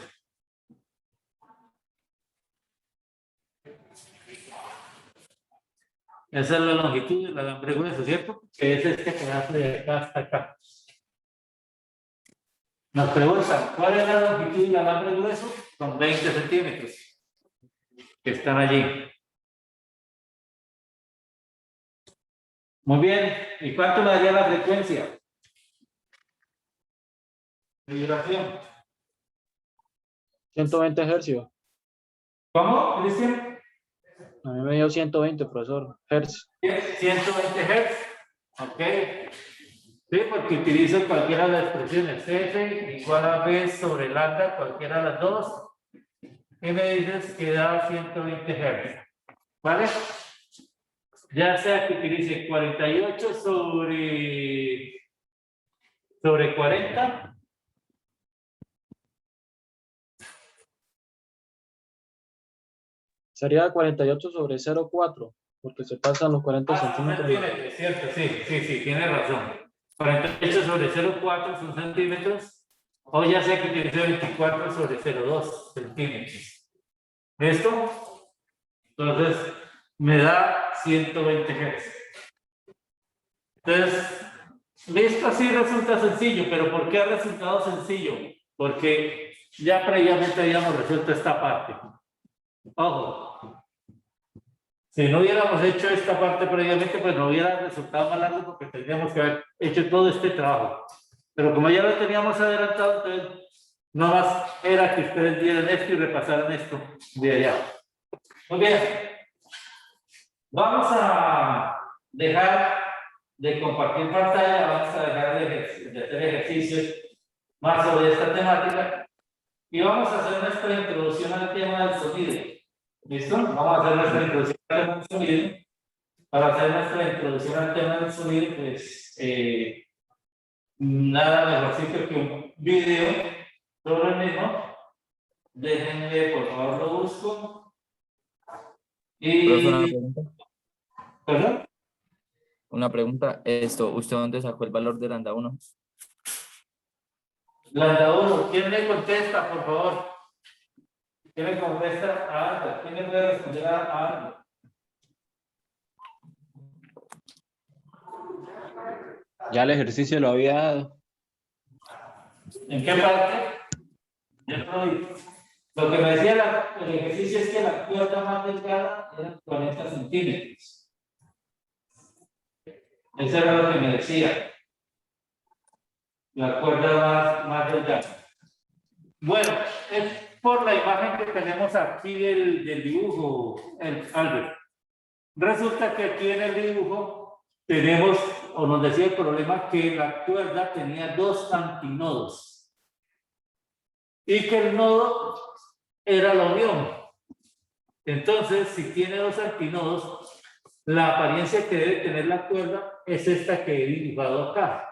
[SPEAKER 2] Esa es la longitud del alambre grueso, ¿cierto? Que es este pedazo de acá hasta acá. Nos preguntan, ¿cuál es la longitud del alambre grueso? Son 20 centímetros que están allí. Muy bien. ¿Y cuánto me daría la frecuencia de vibración?
[SPEAKER 4] 120 hercios.
[SPEAKER 2] ¿Cómo, Cristian?
[SPEAKER 4] A mí me dio 120, profesor. Hertz.
[SPEAKER 2] 120 Hz. Ok. Sí, porque utilizo cualquiera de las expresiones. F igual a B sobre lambda, cualquiera de las dos. Y me dices que da 120 Hz. ¿Vale? Ya sea que utilice 48 sobre 40.
[SPEAKER 4] Sería 48 sobre 0,4, porque se pasan los 40 centímetros.
[SPEAKER 2] Centímetros, cierto, sí, tiene razón. 48 sobre 0,4 son centímetros. O ya sea que utilice 24 sobre 0,2 centímetros. ¿Listo? Entonces, me da 120 Hz. Entonces, esto sí resulta sencillo, pero ¿por qué ha resultado sencillo? Porque ya previamente habíamos resuelto esta parte. Ojo, si no hubiéramos hecho esta parte previamente, pues no hubiera resultado más largo porque tendríamos que haber hecho todo este trabajo. Pero como ya lo teníamos adelantado, entonces, no más era que ustedes dieran esto y repasaran esto de allá. Muy bien. Vamos a dejar de compartir pantalla, vamos a dejar de hacer ejercicios más sobre esta temática y vamos a hacer nuestra introducción al tema del sonido. ¿Listo? Vamos a hacer nuestra introducción al tema del sonido. Para hacer nuestra introducción al tema del sonido, pues nada mejorcito que un video sobre el mismo. Déjenme, por favor, lo busco.
[SPEAKER 6] Profe, una
[SPEAKER 2] Y...
[SPEAKER 6] pregunta.
[SPEAKER 2] ¿Perdón?
[SPEAKER 6] Una pregunta. ¿Usted dónde sacó el valor de lambda 1?
[SPEAKER 2] Lambda 1, ¿quién me contesta, por favor? ¿Quién me contesta a Aldo? ¿Quién me puede responder a Aldo?
[SPEAKER 4] Ya el ejercicio lo había dado.
[SPEAKER 2] ¿En qué parte? Lo que me decía el ejercicio es que la cuerda más delgada era 40 centímetros. Eso era lo que me decía. La cuerda más delgada. Bueno, es por la imagen que tenemos aquí del dibujo, Albert. Resulta que aquí en el dibujo tenemos, o nos decía el problema, que la cuerda tenía 2 antinodos y que el nodo era la unión. Entonces, si tiene 2 antinodos, la apariencia que debe tener la cuerda es esta que he dibujado acá.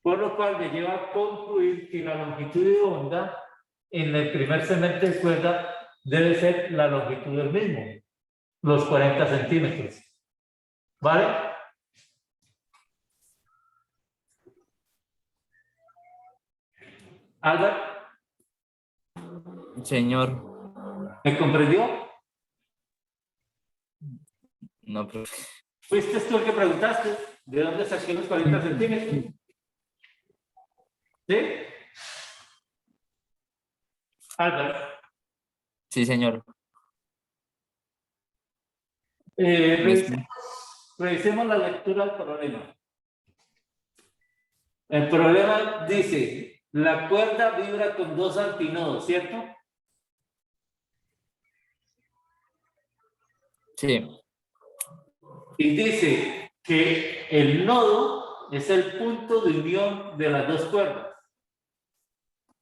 [SPEAKER 2] Por lo cual me lleva a concluir que la longitud de onda en el primer segmento de cuerda debe ser la longitud del mismo, los 40 centímetros. ¿Vale? Albert,
[SPEAKER 6] Señor,
[SPEAKER 2] ¿me comprendió?
[SPEAKER 6] no, profe.
[SPEAKER 2] ¿Fuiste tú el que preguntaste de dónde saqué los 40 centímetros? ¿Sí? Albert.
[SPEAKER 6] Sí, señor.
[SPEAKER 2] Revisemos la lectura del problema. El problema dice, la cuerda vibra con 2 antinodos, ¿cierto?
[SPEAKER 6] Sí,
[SPEAKER 2] Y dice que el nodo es el punto de unión de las 2 cuerdas.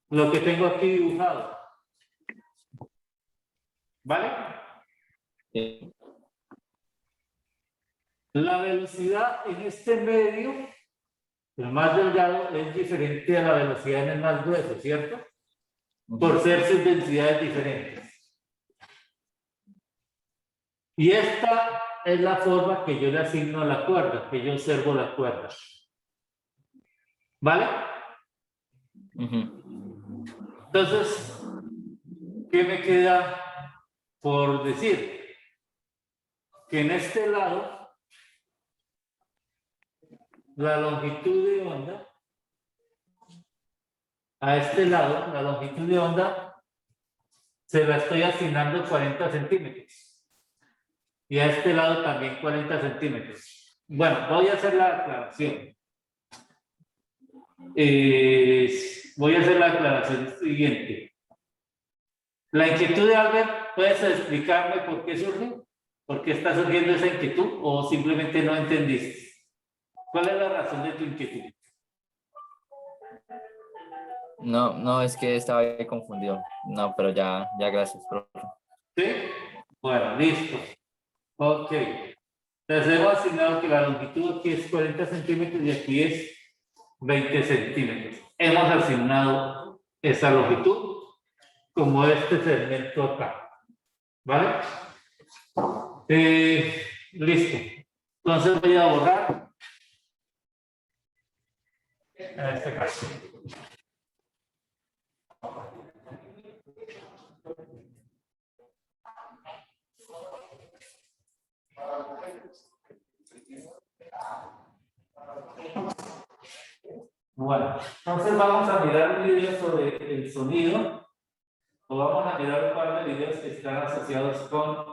[SPEAKER 2] Lo que tengo aquí dibujado. ¿Vale?
[SPEAKER 6] sí.
[SPEAKER 2] La velocidad en este medio, el más delgado, es diferente a la velocidad en el más grueso, ¿cierto? Por ser sus densidades diferentes. Y esta es la forma que yo le asigno a la cuerda, que yo observo la cuerda. ¿Vale? Entonces, ¿qué me queda por decir? Que en este lado, la longitud de onda, a este lado, la longitud de onda, se la estoy asignando 40 centímetros. Y a este lado también 40 centímetros. Bueno, voy a hacer la aclaración. Voy a hacer la aclaración siguiente. La inquietud de Albert, ¿puedes explicarme por qué surge? ¿Por qué está surgiendo esa inquietud o simplemente no entendiste? ¿Cuál es la razón de tu inquietud?
[SPEAKER 6] No, es que estaba ahí confundido. No, pero ya gracias, profe.
[SPEAKER 2] ¿Sí? Bueno, listo. Ok. Entonces hemos asignado que la longitud aquí es 40 centímetros y aquí es 20 centímetros. Hemos asignado esa longitud como este segmento acá. ¿Vale? Listo. Entonces voy a borrar. En este caso. Bueno, entonces vamos a mirar un video sobre el sonido, o vamos a mirar un par de videos que están asociados con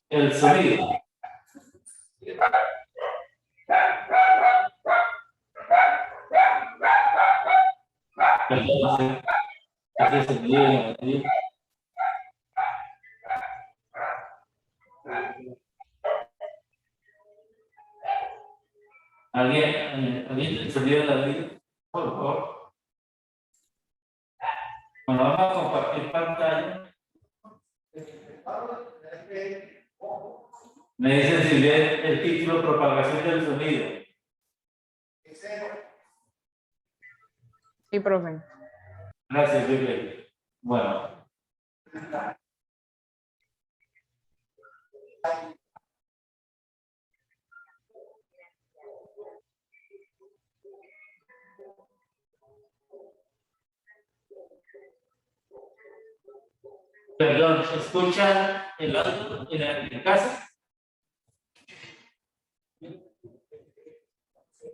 [SPEAKER 2] el sonido. Entonces, ese sonido aquí. ¿Alguien encendió la luz? Por favor. Bueno, vamos a compartir pantalla. Me dicen si ven el título propagación del sonido.
[SPEAKER 5] Sí, profe.
[SPEAKER 2] Gracias, Biblia. Bueno. Perdón, ¿escuchan el audio en casa?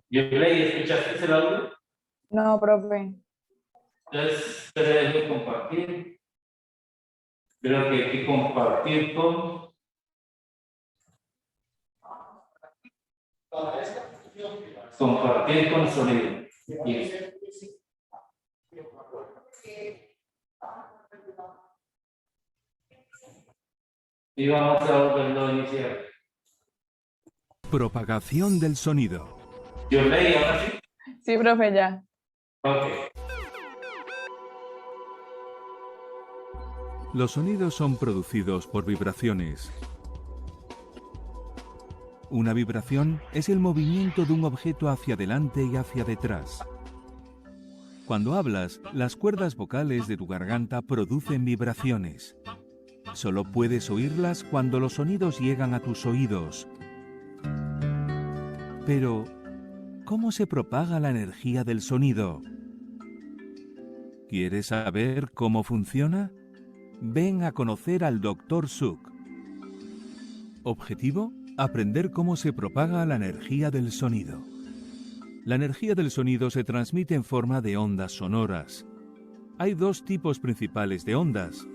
[SPEAKER 2] ¿Escuchaste el audio?
[SPEAKER 5] No, profe.
[SPEAKER 2] Entonces, te dejo compartir. Creo que hay que compartir con sonido. Bien. Y vamos a volverlo a iniciar.
[SPEAKER 8] Propagación del sonido.
[SPEAKER 2] Yo leí ahora sí.
[SPEAKER 5] Sí, profe, ya.
[SPEAKER 2] Ok.
[SPEAKER 8] Los sonidos son producidos por vibraciones. Una vibración es el movimiento de un objeto hacia adelante y hacia detrás. Cuando hablas, las cuerdas vocales de tu garganta producen vibraciones. Solo puedes oírlas cuando los sonidos llegan a tus oídos. Pero, ¿cómo se propaga la energía del sonido? ¿Quieres saber cómo funciona? Ven a conocer al Dr. Suk. Objetivo: aprender cómo se propaga la energía del sonido. La energía del sonido se transmite en forma de ondas sonoras. Hay dos tipos principales de ondas: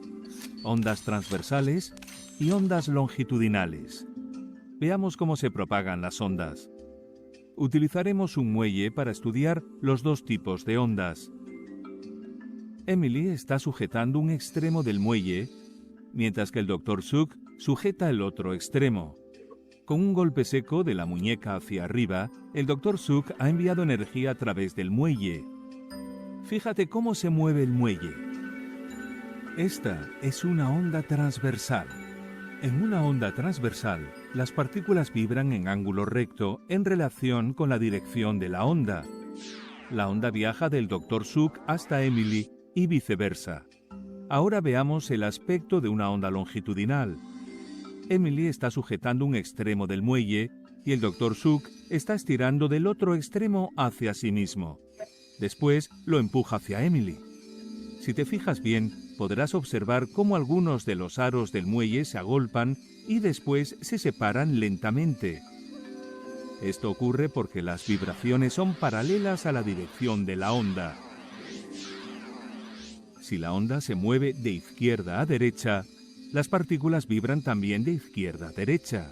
[SPEAKER 8] ondas transversales y ondas longitudinales. Veamos cómo se propagan las ondas. Utilizaremos un muelle para estudiar los dos tipos de ondas. Emily está sujetando un extremo del muelle, mientras que el Dr. Suk sujeta el otro extremo. Con un golpe seco de la muñeca hacia arriba, el Dr. Suk ha enviado energía a través del muelle. Fíjate cómo se mueve el muelle. Esta es una onda transversal. En una onda transversal, las partículas vibran en ángulo recto en relación con la dirección de la onda. La onda viaja del Dr. Suk hasta Emily y viceversa. Ahora veamos el aspecto de una onda longitudinal. Emily está sujetando un extremo del muelle y el Dr. Suk está estirando del otro extremo hacia sí mismo. Después lo empuja hacia Emily. Si te fijas bien, podrás observar cómo algunos de los aros del muelle se agolpan y después se separan lentamente. Esto ocurre porque las vibraciones son paralelas a la dirección de la onda. Si la onda se mueve de izquierda a derecha, las partículas vibran también de izquierda a derecha.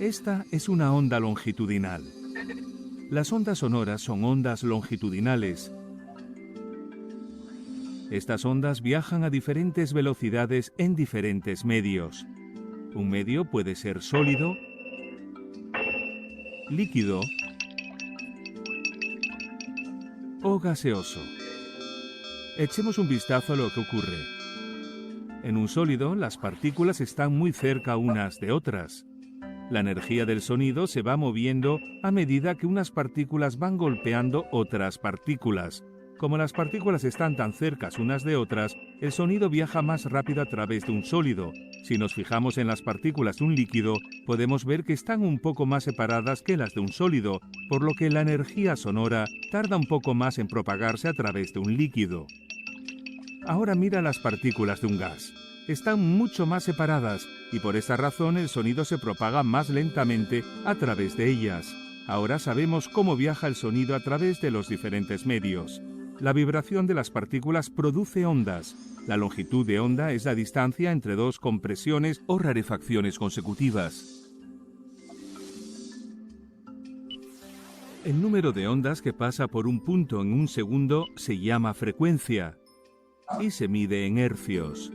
[SPEAKER 8] Esta es una onda longitudinal. Las ondas sonoras son ondas longitudinales. Estas ondas viajan a diferentes velocidades en diferentes medios. Un medio puede ser sólido, líquido o gaseoso. Echemos un vistazo a lo que ocurre. En un sólido, las partículas están muy cerca unas de otras. La energía del sonido se va moviendo a medida que unas partículas van golpeando otras partículas. Como las partículas están tan cercas unas de otras, el sonido viaja más rápido a través de un sólido. Si nos fijamos en las partículas de un líquido, podemos ver que están un poco más separadas que las de un sólido, por lo que la energía sonora tarda un poco más en propagarse a través de un líquido. Ahora mira las partículas de un gas. Están mucho más separadas y por esta razón el sonido se propaga más lentamente a través de ellas. Ahora sabemos cómo viaja el sonido a través de los diferentes medios. La vibración de las partículas produce ondas. La longitud de onda es la distancia entre dos compresiones o rarefacciones consecutivas. El número de ondas que pasa por un punto en un segundo se llama frecuencia y se mide en hercios.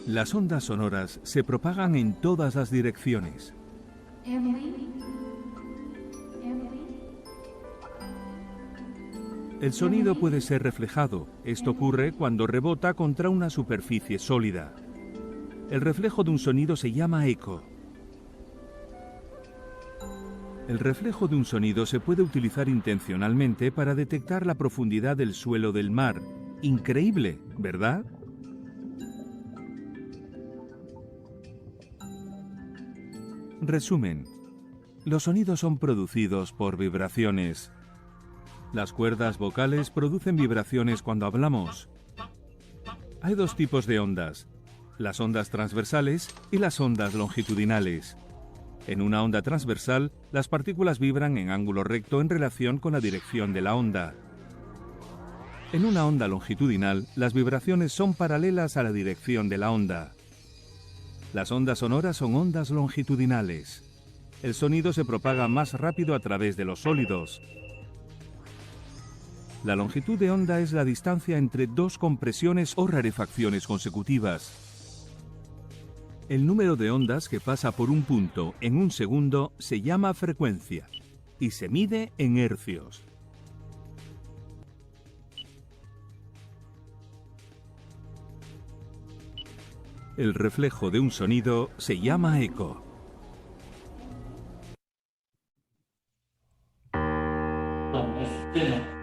[SPEAKER 8] Las ondas sonoras se propagan en todas las direcciones. El sonido puede ser reflejado. Esto ocurre cuando rebota contra una superficie sólida. El reflejo de un sonido se llama eco. El reflejo de un sonido se puede utilizar intencionalmente para detectar la profundidad del suelo del mar. Increíble, ¿verdad? Resumen. Los sonidos son producidos por vibraciones. Las cuerdas vocales producen vibraciones cuando hablamos. Hay dos tipos de ondas, las ondas transversales y las ondas longitudinales. En una onda transversal, las partículas vibran en ángulo recto en relación con la dirección de la onda. En una onda longitudinal, las vibraciones son paralelas a la dirección de la onda. Las ondas sonoras son ondas longitudinales. El sonido se propaga más rápido a través de los sólidos. La longitud de onda es la distancia entre dos compresiones o rarefacciones consecutivas. El número de ondas que pasa por un punto en un segundo se llama frecuencia y se mide en hercios. El reflejo de un sonido se llama eco.
[SPEAKER 2] Bueno, este no.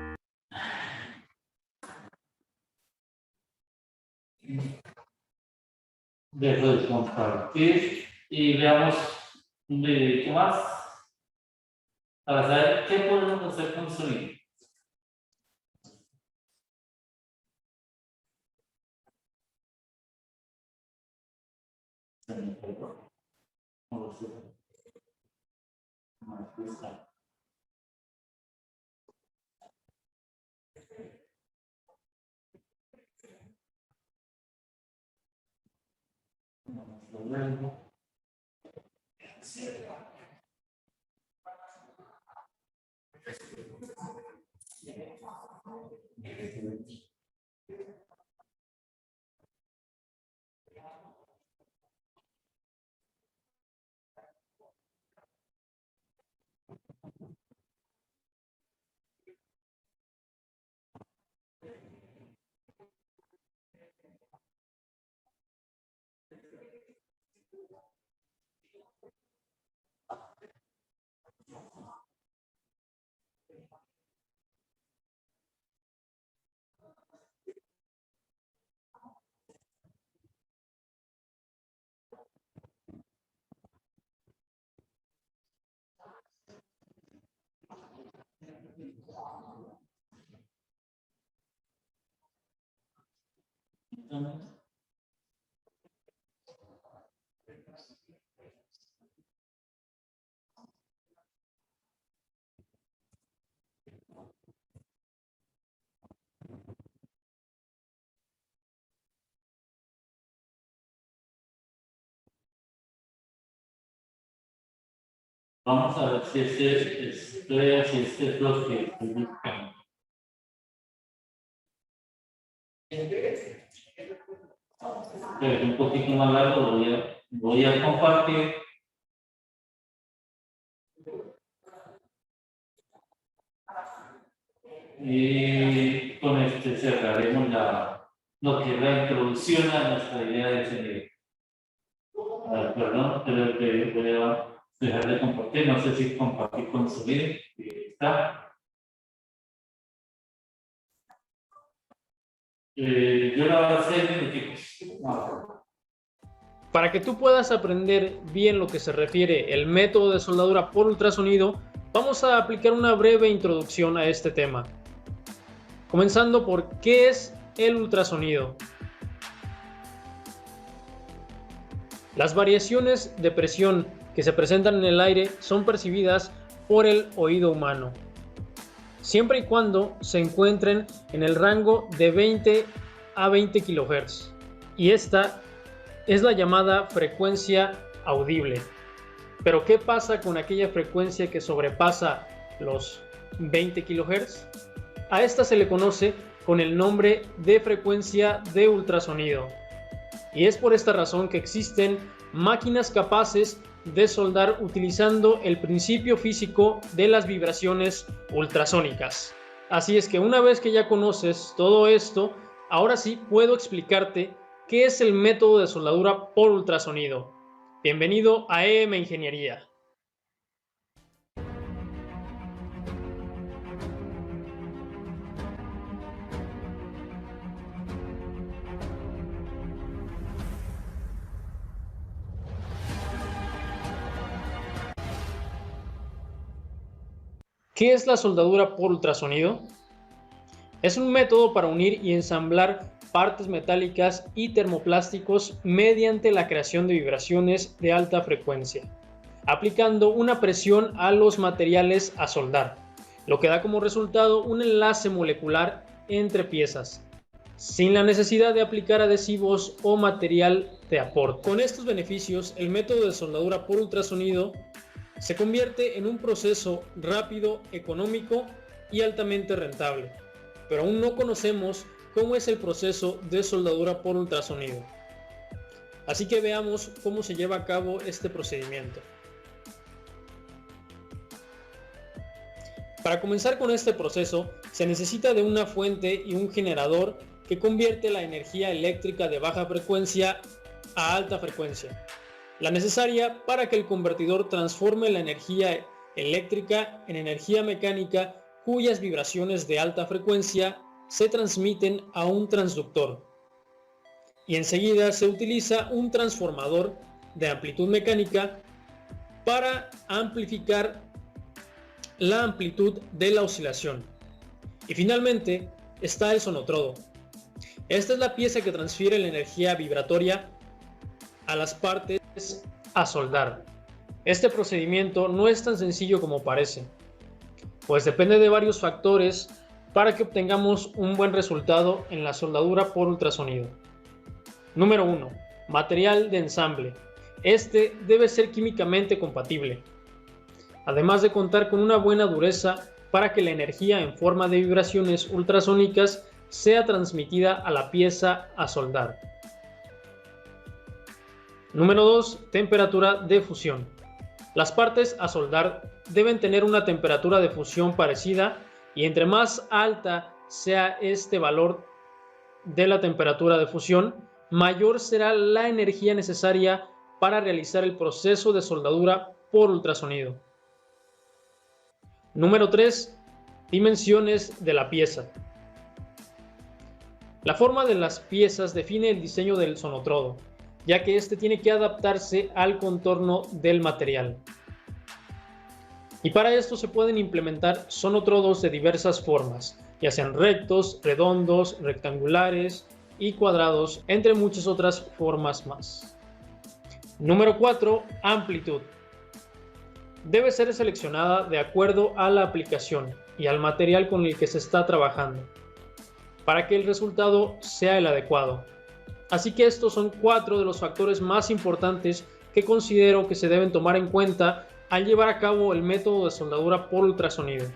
[SPEAKER 2] Dejo de compartir y veamos qué más. Para saber qué podemos hacer con sonido. Vamos a ver si este es lo que estoy buscando. Es un poquito más largo, voy a compartir. Y con este cerraremos lo que es la introducción a nuestra idea de sonido. Perdón, creo que voy a dejar de compartir, no sé si compartir con sonido. Está. Yo la voy a hacer
[SPEAKER 4] Para que tú puedas aprender bien lo que se refiere el método de soldadura por ultrasonido, vamos a aplicar una breve introducción a este tema. Comenzando por ¿qué es el ultrasonido? Las variaciones de presión que se presentan en el aire son percibidas por el oído humano, siempre y cuando se encuentren en el rango de 20 a 20 kHz. Y esta es la llamada frecuencia audible. Pero ¿qué pasa con aquella frecuencia que sobrepasa los 20 kHz? A esta se le conoce con el nombre de frecuencia de ultrasonido. Y es por esta razón que existen máquinas capaces de soldar utilizando el principio físico de las vibraciones ultrasónicas. Así es que una vez que ya conoces todo esto, ahora sí puedo explicarte qué es el método de soldadura por ultrasonido. Bienvenido a EM Ingeniería. ¿Qué es la soldadura por ultrasonido? Es un método para unir y ensamblar partes metálicas y termoplásticos mediante la creación de vibraciones de alta frecuencia, aplicando una presión a los materiales a soldar, lo que da como resultado un enlace molecular entre piezas. sin la necesidad de aplicar adhesivos o material de aporte. Con estos beneficios, el método de soldadura por ultrasonido se convierte en un proceso rápido, económico y altamente rentable. Pero aún no conocemos cómo es el proceso de soldadura por ultrasonido. Así que veamos cómo se lleva a cabo este procedimiento. Para comenzar con este proceso, se necesita de una fuente y un generador que convierte la energía eléctrica de baja frecuencia a alta frecuencia, la necesaria para que el convertidor transforme la energía eléctrica en energía mecánica cuyas vibraciones de alta frecuencia se transmiten a un transductor. Y enseguida se utiliza un transformador de amplitud mecánica para amplificar la amplitud de la oscilación. Y finalmente está el sonotrodo. Esta es la pieza que transfiere la energía vibratoria a las partes a soldar. Este procedimiento no es tan sencillo como parece, pues depende de varios factores para que obtengamos un buen resultado en la soldadura por ultrasonido. Número 1. Material de ensamble. Este debe ser químicamente compatible, además de contar con una buena dureza para que la energía en forma de vibraciones ultrasónicas sea transmitida a la pieza a soldar. Número 2. Temperatura de fusión. Las partes a soldar deben tener una temperatura de fusión parecida y entre más alta sea este valor de la temperatura de fusión, mayor será la energía necesaria para realizar el proceso de soldadura por ultrasonido. Número 3. Dimensiones de la pieza. La forma de las piezas define el diseño del sonotrodo, ya que este tiene que adaptarse al contorno del material. Y para esto se pueden implementar sonotrodos de diversas formas, ya sean rectos, redondos, rectangulares y cuadrados, entre muchas otras formas más. Número 4. Amplitud. Debe ser seleccionada de acuerdo a la aplicación y al material con el que se está trabajando, para que el resultado sea el adecuado. Así que estos son 4 de los factores más importantes que considero que se deben tomar en cuenta al llevar a cabo el método de soldadura por ultrasonido.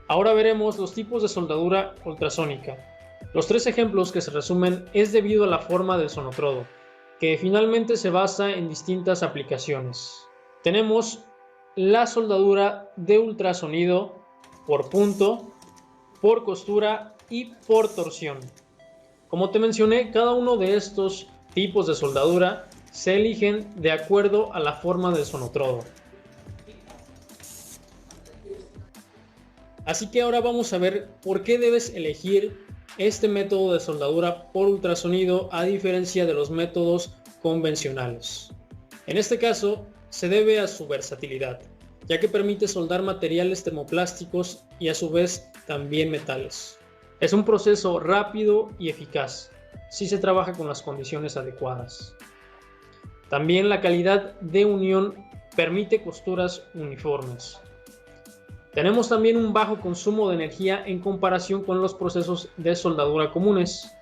[SPEAKER 4] Ahora veremos los tipos de soldadura ultrasónica. Los 3 ejemplos que se resumen es debido a la forma del sonotrodo, que finalmente se basa en distintas aplicaciones. Tenemos la soldadura de ultrasonido por punto, por costura y por torsión. Como te mencioné, cada uno de estos tipos de soldadura se eligen de acuerdo a la forma del sonotrodo. Así que ahora vamos a ver por qué debes elegir este método de soldadura por ultrasonido a diferencia de los métodos convencionales. En este caso, se debe a su versatilidad, ya que permite soldar materiales termoplásticos y a su vez también metales. Es un proceso rápido y eficaz, si se trabaja con las condiciones adecuadas. También la calidad de unión permite costuras uniformes. Tenemos también un bajo consumo de energía en comparación con los procesos de soldadura comunes.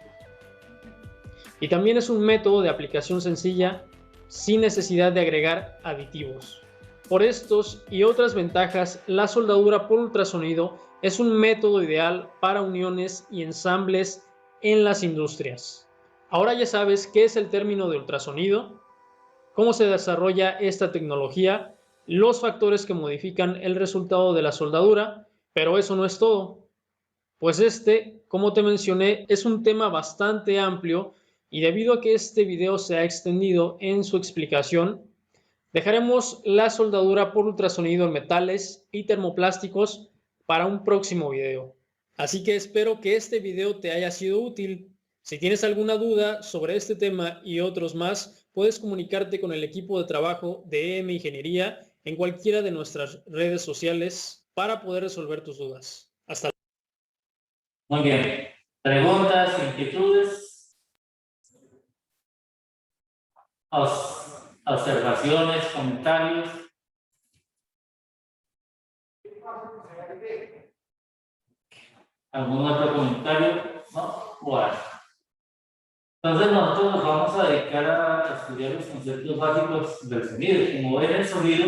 [SPEAKER 4] Y también es un método de aplicación sencilla, sin necesidad de agregar aditivos. Por estos y otras ventajas, la soldadura por ultrasonido es un método ideal para uniones y ensambles en las industrias. Ahora ya sabes qué es el término de ultrasonido, cómo se desarrolla esta tecnología, los factores que modifican el resultado de la soldadura, pero eso no es todo, pues como te mencioné, es un tema bastante amplio y debido a que este video se ha extendido en su explicación, dejaremos la soldadura por ultrasonido en metales y termoplásticos para un próximo video. Así que espero que este video te haya sido útil. Si tienes alguna duda sobre este tema y otros más, puedes comunicarte con el equipo de trabajo de EM Ingeniería en cualquiera de nuestras redes sociales para poder resolver tus dudas. Hasta luego.
[SPEAKER 2] Muy bien. ¿Preguntas, inquietudes? Observaciones, comentarios. ¿Algún otro comentario? ¿No? Bueno. Entonces nosotros nos vamos a dedicar a estudiar los conceptos básicos del sonido. Como ven, el sonido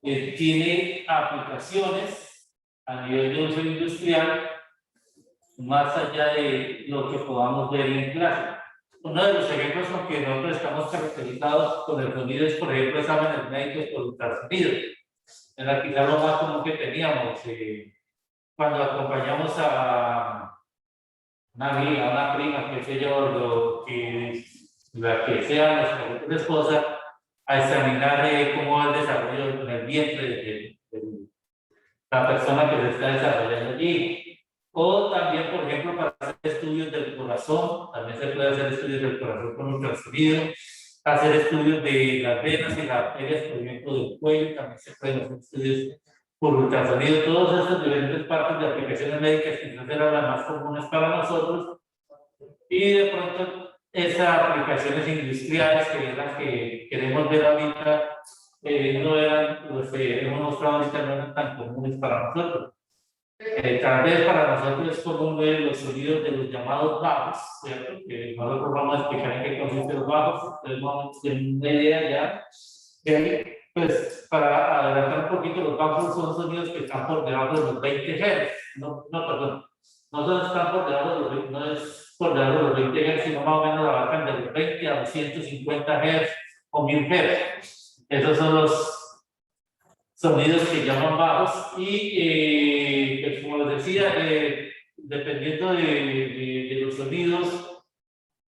[SPEAKER 2] tiene aplicaciones a nivel de uso industrial más allá de lo que podamos ver en clase. Uno de los ejemplos con que nosotros estamos caracterizados con el sonido es, por ejemplo, exámenes médicos por ultrasonido. Era quizá lo más común que teníamos cuando acompañamos a una amiga, una prima, que sé yo, la que sea nuestra esposa, a examinar cómo es el desarrollo en el vientre de la persona que se está desarrollando allí. O también, por ejemplo, para hacer estudios del corazón, también se puede hacer estudios del corazón con ultrasonido, hacer estudios de las venas y las arterias, por ejemplo, del cuello, también se pueden hacer estudios por ultrasonido. Todas estas diferentes partes de aplicaciones médicas que quizás eran las más comunes para nosotros, y de pronto esas aplicaciones industriales, que es las que queremos ver ahorita, no eran, los que hemos mostrado ahorita, no eran tan comunes para nosotros. Tal vez para nosotros es común ver los sonidos de los llamados bajos, ¿cierto? Que nosotros vamos a explicar en qué consisten los bajos, entonces vamos a tener una idea ya. Pues para adelantar un poquito, los bajos son sonidos que están por debajo de los 20 Hz. Perdón. No están por debajo de los 20, no es por debajo de los 20 Hz, sino más o menos abarcan de los 20 a 250 Hz o 1000 Hz. Esos son los sonidos que llaman bajos y, pues como les decía, dependiendo de los sonidos,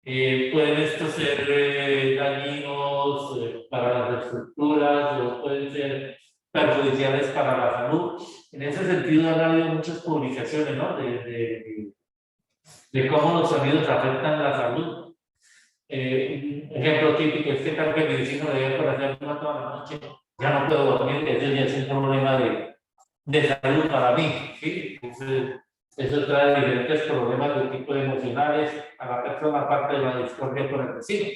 [SPEAKER 2] pueden estos ser dañinos para las estructuras o pueden ser perjudiciales para la salud. En ese sentido han habido muchas publicaciones, ¿no? de cómo los sonidos afectan la salud. Un ejemplo típico es que tal que mi vecino le dio por hacer una toda la noche, ya no puedo dormir, eso ya es un problema de salud para mí, ¿sí? Entonces, eso trae diferentes problemas de tipo emocionales a la persona, aparte de la discordia con el vecino,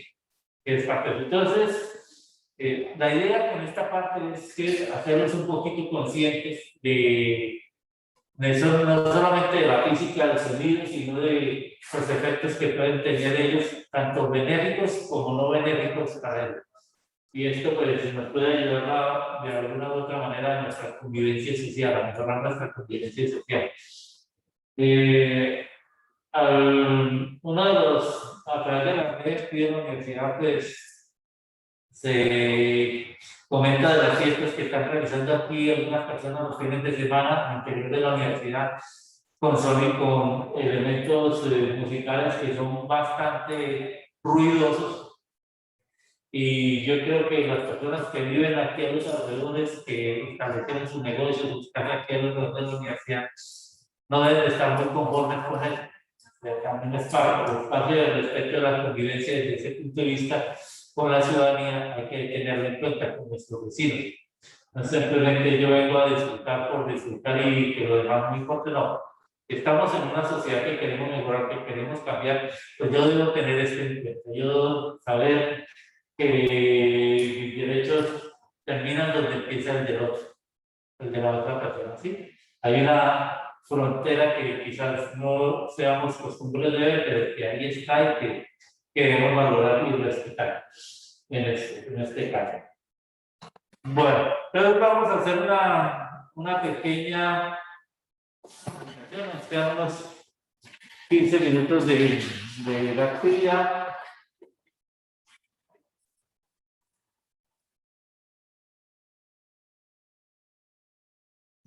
[SPEAKER 2] que es parte. Entonces, la idea con esta parte es que hacerlos un poquito conscientes de eso, no solamente de la física del sonido, sino de los efectos que pueden tener ellos, tanto benéficos como no benéficos para ellos. Y esto pues nos puede ayudar de alguna u otra manera a nuestra convivencia social, a mejorar nuestra convivencia social. Uno de los, a través de las redes de la universidad, pues se comenta de las fiestas que están realizando aquí algunas personas los fines de semana al interior de la universidad con elementos musicales que son bastante ruidosos. Y yo creo que las personas que viven aquí a los alrededores, que establecen sus negocios, sus casas aquí a los alrededores de la universidad, no deben estar muy conformes con él. También es parte del respeto a la convivencia desde ese punto de vista con la ciudadanía, hay que tenerlo en cuenta con nuestros vecinos. No simplemente yo vengo a disfrutar por disfrutar y que lo demás no importa, no. Estamos en una sociedad que queremos mejorar, que queremos cambiar, pues yo debo tener esto en cuenta. Yo debo saber que mis derechos terminan donde empieza el del otro, el de la otra persona, ¿sí? Hay una frontera que quizás no seamos costumbres de ver, pero que ahí está y que debemos valorar y respetar en este caso. Bueno, entonces vamos a hacer una pequeña presentación, nos quedan unos 15 minutos de la actividad.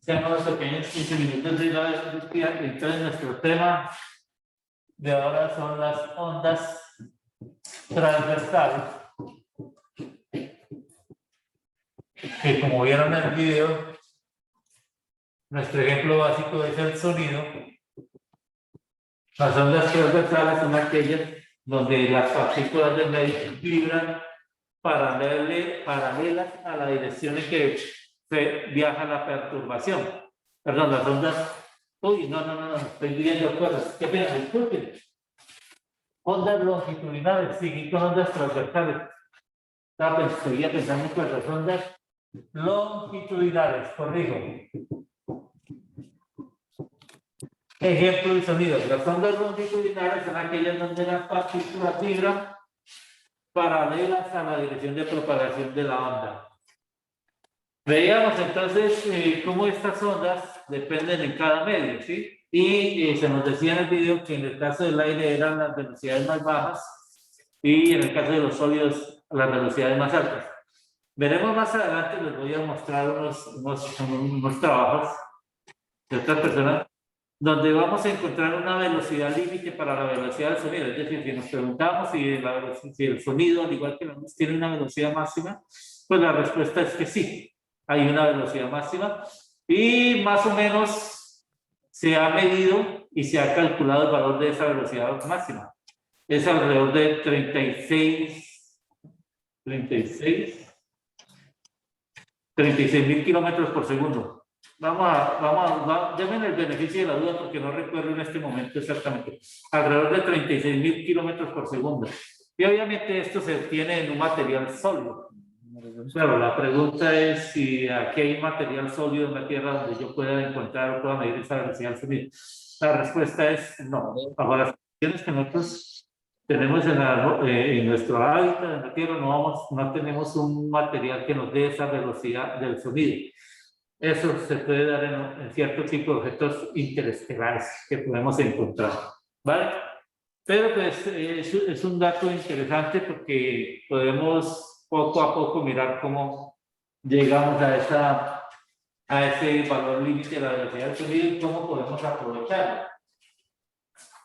[SPEAKER 2] Sean unos pequeños 15 minutos de la actividad. Entonces nuestro tema de ahora son las ondas transversales, que como vieron en el video, nuestro ejemplo básico es el sonido. Las ondas transversales son aquellas donde las partículas del medio vibran paralelas a la dirección en que viaja la perturbación. Perdón, las ondas. Uy, no, estoy viendo cosas. Qué pena, disculpen. Ondas longitudinales, sí, con ondas transversales. Seguía pensando en las ondas longitudinales, corrijo. ejemplo de sonidos. Las ondas longitudinales son aquellas donde las partículas vibran paralelas a la dirección de propagación de la onda. Veíamos entonces cómo estas ondas dependen en cada medio, ¿sí? Y se nos decía en el video que en el caso del aire eran las velocidades más bajas y en el caso de los sólidos las velocidades más altas. Veremos más adelante, les voy a mostrar unos trabajos de otras personas donde vamos a encontrar una velocidad límite para la velocidad del sonido. Es decir, si nos preguntamos si el sonido, al igual que la luz, tiene una velocidad máxima, pues la respuesta es que sí, hay una velocidad máxima y más o menos se ha medido y se ha calculado el valor de esa velocidad máxima. Es alrededor de 36.000 kilómetros por segundo. Denme el beneficio de la duda porque no recuerdo en este momento exactamente. Alrededor de 36.000 kilómetros por segundo. Y obviamente esto se obtiene en un material sólido. Claro, la pregunta es si aquí hay material sólido en la Tierra donde yo pueda encontrar o pueda medir esa velocidad del sonido. La respuesta es no. Bajo las condiciones que nosotros tenemos en nuestro hábitat en la Tierra, no tenemos un material que nos dé esa velocidad del sonido. Eso se puede dar en cierto tipo de objetos interestelares que podemos encontrar, ¿vale? Pero pues es un dato interesante porque podemos poco a poco mirar cómo llegamos a ese valor límite de la velocidad del sonido y cómo podemos aprovecharlo.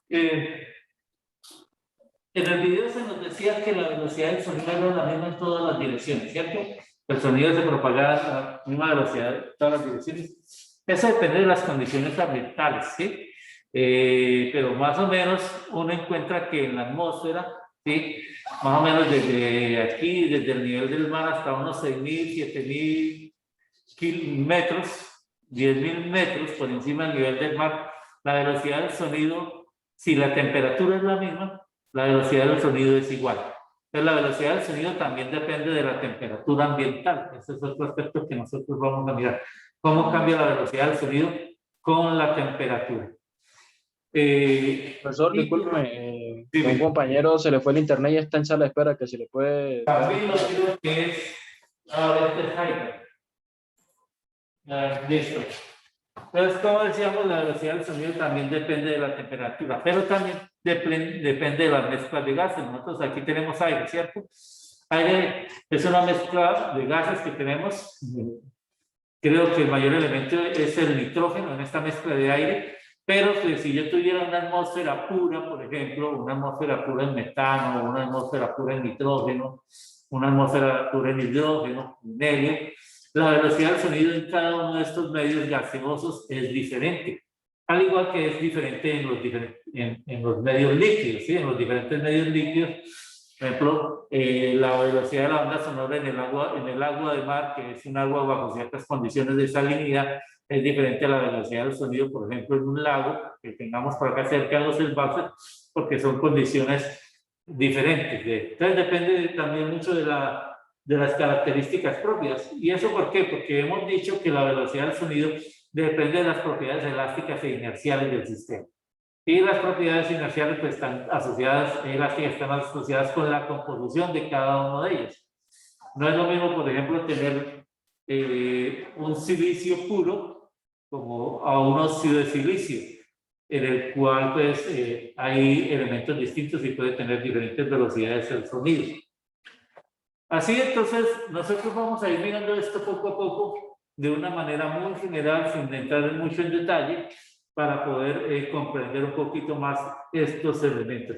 [SPEAKER 2] En el video se nos decía que la velocidad del sonido era la misma en todas las direcciones, ¿cierto? El sonido se propaga a la misma velocidad en todas las direcciones. Eso depende de las condiciones ambientales, ¿sí? Pero más o menos uno encuentra que en la atmósfera, ¿sí? Más o menos desde aquí, desde el nivel del mar hasta unos 6.000, 7.000 metros, 10.000 metros por encima del nivel del mar, la velocidad del sonido, si la temperatura es la misma, la velocidad del sonido es igual. Entonces, la velocidad del sonido también depende de la temperatura ambiental. Ese es otro aspecto que nosotros vamos a mirar. ¿Cómo cambia la velocidad del sonido con la temperatura?
[SPEAKER 4] Profesor, discúlpeme, a un compañero se le fue el internet y está en sala de espera, que si le puede...
[SPEAKER 2] También lo digo que es... Ahora este es Jaime. Listo. Entonces, como decíamos, la velocidad del sonido también depende de la temperatura, pero también depende de las mezclas de gases. Nosotros aquí tenemos aire, ¿cierto? Aire es una mezcla de gases que tenemos. Creo que el mayor elemento es el nitrógeno en esta mezcla de aire, pero pues, si yo tuviera una atmósfera pura, por ejemplo, una atmósfera pura en metano, una atmósfera pura en nitrógeno, una atmósfera pura en hidrógeno, en helio, la velocidad del sonido en cada uno de estos medios gaseosos es diferente, al igual que es diferente en los medios líquidos, ¿sí? En los diferentes medios líquidos, por ejemplo, la velocidad de la onda sonora en el agua de mar, que es un agua bajo ciertas condiciones de salinidad, es diferente a la velocidad del sonido, por ejemplo, en un lago que tengamos por acá cerca de los embalses, porque son condiciones diferentes. Entonces depende también mucho de las características propias. ¿Y eso por qué? Porque hemos dicho que la velocidad del sonido depende de las propiedades elásticas e inerciales del sistema. Y las propiedades inerciales pues, están asociadas con la composición de cada uno de ellos. No es lo mismo, por ejemplo, tener un silicio puro como a un óxido de silicio, en el cual pues, hay elementos distintos y puede tener diferentes velocidades el sonido. Así entonces, nosotros vamos a ir mirando esto poco a poco de una manera muy general, sin entrar mucho en detalle, para poder comprender un poquito más estos elementos.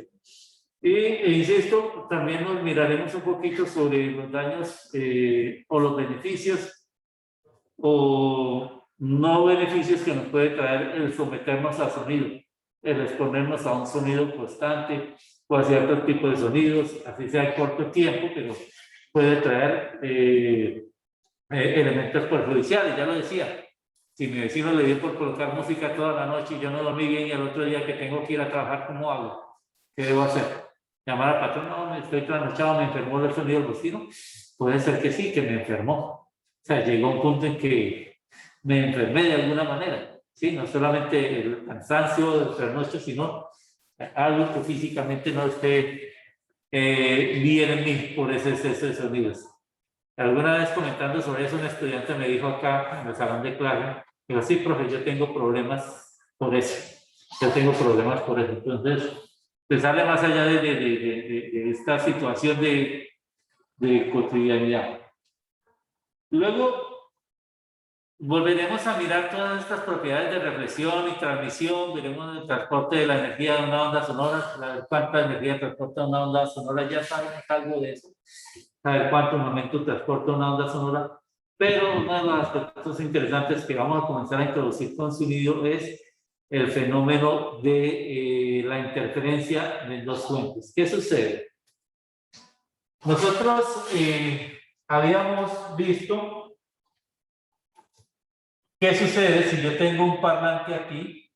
[SPEAKER 2] E insisto, también nos miraremos un poquito sobre los daños o los beneficios o no beneficios que nos puede traer el someternos a sonido, el exponernos a un sonido constante o a ciertos tipos de sonidos, así sea en corto tiempo, pero puede traer elementos perjudiciales. Ya lo decía, si mi vecino le dio por colocar música toda la noche y yo no dormí bien y el otro día que tengo que ir a trabajar, ¿cómo hago? ¿Qué debo hacer? ¿Llamar al patrón? No, me estoy trasnochado, me enfermó el sonido del vecino. Puede ser que sí, que me enfermó. O sea, llegó un punto en que me enfermé de alguna manera. ¿sí? No solamente el cansancio del trasnocho, sino algo que físicamente no esté bien en mí por ese exceso de sonidos. Alguna vez comentando sobre eso, un estudiante me dijo acá en el salón de clase, digo, sí, profe, yo tengo problemas por eso, yo tengo problemas por eso. Entonces, pues sale más allá de esta situación de cotidianidad. Luego, volveremos a mirar todas estas propiedades de reflexión y transmisión, veremos el transporte de la energía de una onda sonora, saber cuánta energía transporta una onda sonora, ya sabemos algo de eso, saber cuánto momento transporta una onda sonora, pero uno de los aspectos interesantes que vamos a comenzar a introducir con sonido es el fenómeno de la interferencia de dos fuentes. ¿Qué sucede? Nosotros habíamos visto qué sucede si yo tengo un parlante aquí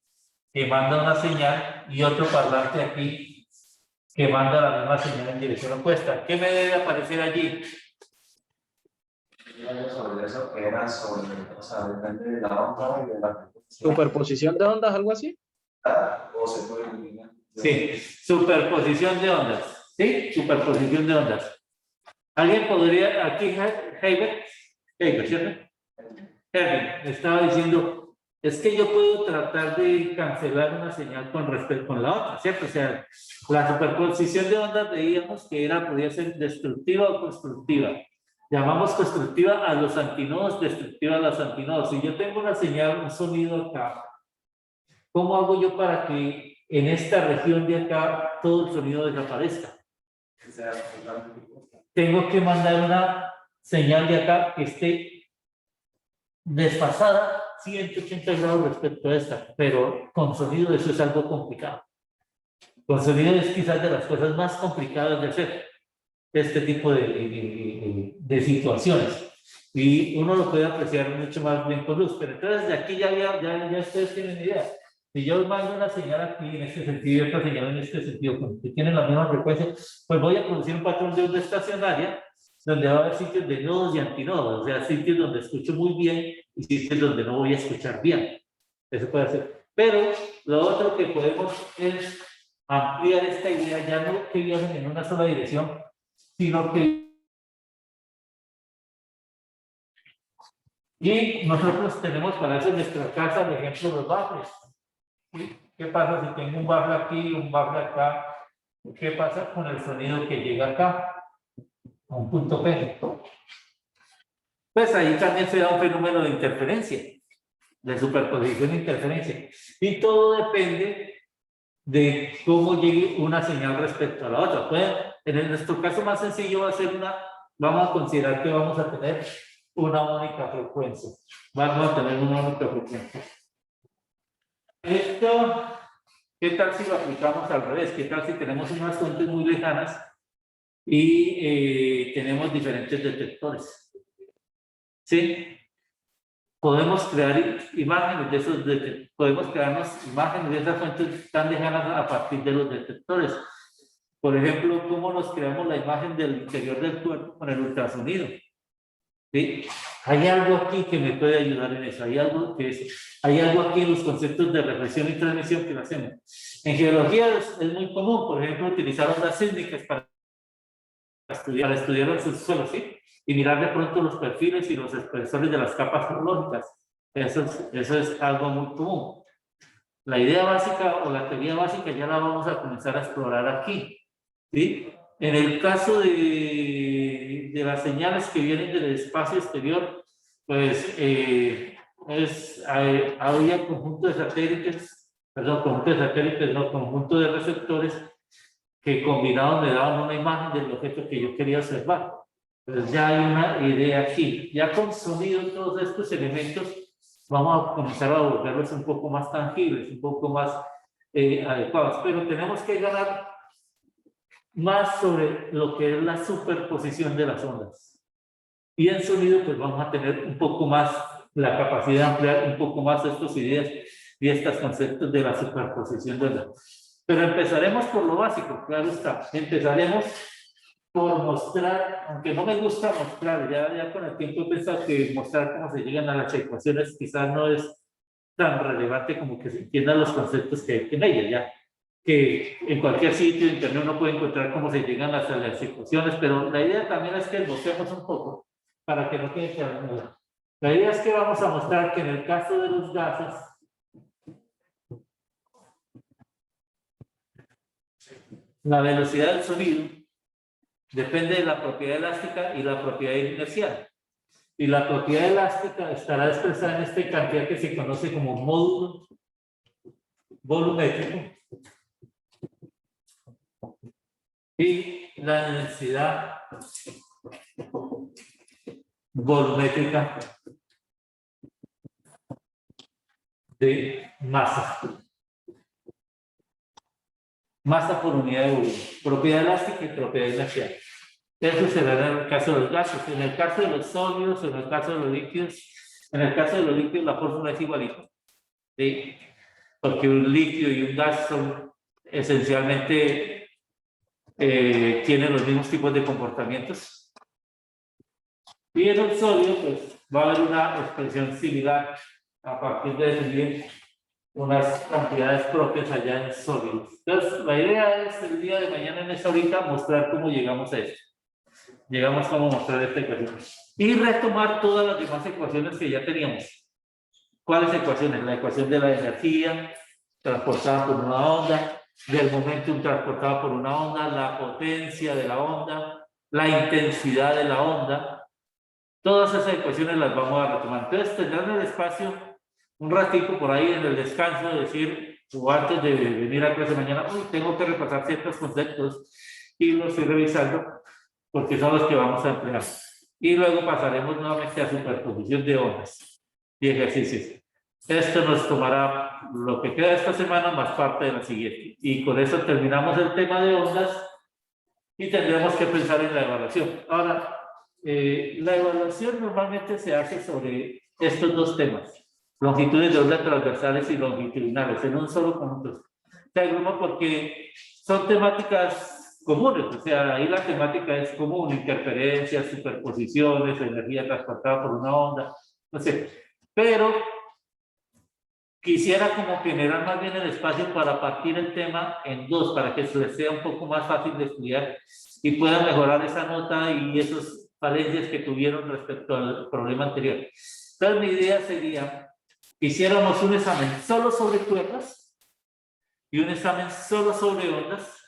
[SPEAKER 2] que manda una señal y otro parlante aquí que manda la misma señal en dirección opuesta. ¿Qué me debe aparecer allí?
[SPEAKER 9] Sobre eso era sobre, o sea, depende de la onda y de la frecuencia.
[SPEAKER 4] ¿Superposición de ondas, algo así?
[SPEAKER 9] O se puede eliminar.
[SPEAKER 2] Sí, superposición de ondas. ¿Sí? Superposición de ondas. ¿Alguien podría, aquí, Herbert, ¿cierto? Herbert, me estaba diciendo, es que yo puedo tratar de cancelar una señal con respecto con la otra, ¿cierto? O sea, la superposición de ondas veíamos que podía ser destructiva o constructiva. Llamamos constructiva a los antinodos, destructiva a los antinodos. Si yo tengo una señal, un sonido acá, ¿cómo hago yo para que en esta región de acá todo el sonido desaparezca? Tengo que mandar una señal de acá que esté desfasada 180 grados respecto a esta, pero con sonido eso es algo complicado. Con sonido es quizás de las cosas más complicadas de hacer este tipo de situaciones. Y uno lo puede apreciar mucho más bien con luz, pero entonces de aquí ya ustedes tienen idea. Si yo mando una señal aquí en este sentido y otra señal en este sentido, que tienen la misma frecuencia, pues voy a producir un patrón de onda estacionaria donde va a haber sitios de nodos y antinodos, o sea, sitios donde escucho muy bien y sitios donde no voy a escuchar bien. Eso puede ser. Pero lo otro que podemos es ampliar esta idea, ya no que viajen en una sola dirección, sino que... Y nosotros tenemos para eso en nuestra casa, por ejemplo, los baffles. ¿Sí? ¿Qué pasa si tengo un baffle aquí y un baffle acá? ¿Qué pasa con el sonido que llega acá? A un punto P. Pues ahí también se da un fenómeno de interferencia, de superposición e interferencia. Y todo depende de cómo llegue una señal respecto a la otra. Pues, en nuestro caso más sencillo va a ser vamos a considerar que vamos a tener una única frecuencia. Vamos a tener una única frecuencia. Esto, ¿qué tal si lo aplicamos al revés? ¿Qué tal si tenemos unas fuentes muy lejanas y tenemos diferentes detectores? ¿Sí? Podemos crear imágenes de esos podemos crearnos imágenes de esas fuentes tan lejanas a partir de los detectores. Por ejemplo, ¿cómo nos creamos la imagen del interior del cuerpo con el ultrasonido? ¿Sí? Hay algo aquí que me puede ayudar en eso. Hay algo aquí en los conceptos de reflexión y transmisión que lo hacemos. En geología es muy común, por ejemplo, utilizar ondas sísmicas para estudiar el subsuelo, ¿sí? Y mirar de pronto los perfiles y los espesores de las capas geológicas. Eso es algo muy común. La idea básica o la teoría básica ya la vamos a comenzar a explorar aquí, ¿sí? En el caso de las señales que vienen del espacio exterior, pues había conjunto de satélites, conjunto de receptores que combinados me daban una imagen del objeto que yo quería observar. Entonces ya hay una idea aquí. Ya con sonido todos estos elementos vamos a comenzar a volverlos un poco más tangibles, un poco más adecuados. Pero tenemos que ganar más sobre lo que es la superposición de las ondas. Y en sonido pues vamos a tener un poco más la capacidad de ampliar un poco más estas ideas y estos conceptos de la superposición de ondas. Pero empezaremos por lo básico, claro está. Empezaremos por mostrar, aunque no me gusta mostrar, ya con el tiempo he pensado que mostrar cómo se llegan a las ecuaciones quizás no es tan relevante como que se entiendan los conceptos que hay en ella, ya. Que en cualquier sitio de internet uno puede encontrar cómo se llegan hasta las ecuaciones, pero la idea también es que esbocemos un poco para que no quede claro. La idea es que vamos a mostrar que en el caso de los gases, la velocidad del sonido depende de la propiedad elástica y la propiedad inercial. Y la propiedad elástica estará expresada en esta cantidad que se conoce como módulo volumétrico. Y la densidad volumétrica de masa. Masa por unidad de volumen. Propiedad elástica y propiedad inercial. Eso será en el caso de los gases. En el caso de los sólidos, en el caso de los líquidos, la fórmula es igualita. ¿Sí? Porque un líquido y un gas son esencialmente tienen los mismos tipos de comportamientos. Y en el sólido, pues, va a haber una expresión similar a partir de definir unas cantidades propias allá en sólidos. Entonces, la idea es el día de mañana en esta horita mostrar cómo llegamos a esto. Llegamos a mostrar esta ecuación. Y retomar todas las demás ecuaciones que ya teníamos. ¿Cuáles ecuaciones? La ecuación de la energía transportada por una onda, del momentum transportado por una onda, la potencia de la onda, la intensidad de la onda. Todas esas ecuaciones las vamos a retomar. Entonces tendrán el espacio un ratito por ahí en el descanso de decir, o antes de venir a clase mañana, uy, tengo que repasar ciertos conceptos y los estoy revisando porque son los que vamos a emplear. Y luego pasaremos nuevamente a superposición de ondas y ejercicios. Esto nos tomará lo que queda esta semana más parte de la siguiente. Y con eso terminamos el tema de ondas y tendremos que pensar en la evaluación. Ahora, la evaluación normalmente se hace sobre estos dos temas. Longitudes de onda transversales y longitudinales, en un solo conjunto. Se agrupa porque son temáticas comunes, o sea, ahí la temática es común, interferencias, superposiciones, energía transportada por una onda, no sé. Pero quisiera como generar más bien el espacio para partir el tema en dos, para que les sea un poco más fácil de estudiar y puedan mejorar esa nota y esas falencias que tuvieron respecto al problema anterior. Entonces mi idea sería que hiciéramos un examen solo sobre cuerdas y un examen solo sobre ondas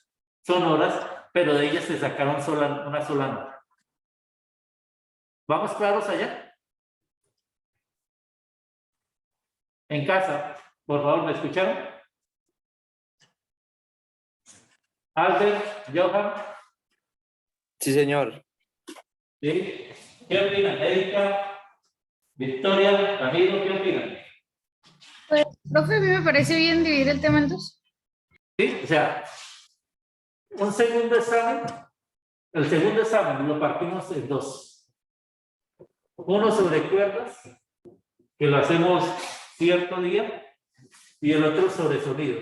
[SPEAKER 2] sonoras, pero de ellas se sacaron una sola nota. ¿Vamos claros allá? En casa, por favor, ¿me escucharon? Albert, Johan.
[SPEAKER 6] Sí, señor.
[SPEAKER 2] ¿Sí? ¿Qué opinan? Erika, Victoria, Camilo, ¿qué opinan?
[SPEAKER 10] Pues, profe, a mí me parece bien dividir el tema en dos.
[SPEAKER 2] Sí, o sea, un segundo examen, el segundo examen lo partimos en dos. Uno sobre cuerdas, que lo hacemos cierto día, y el otro sobre sonido.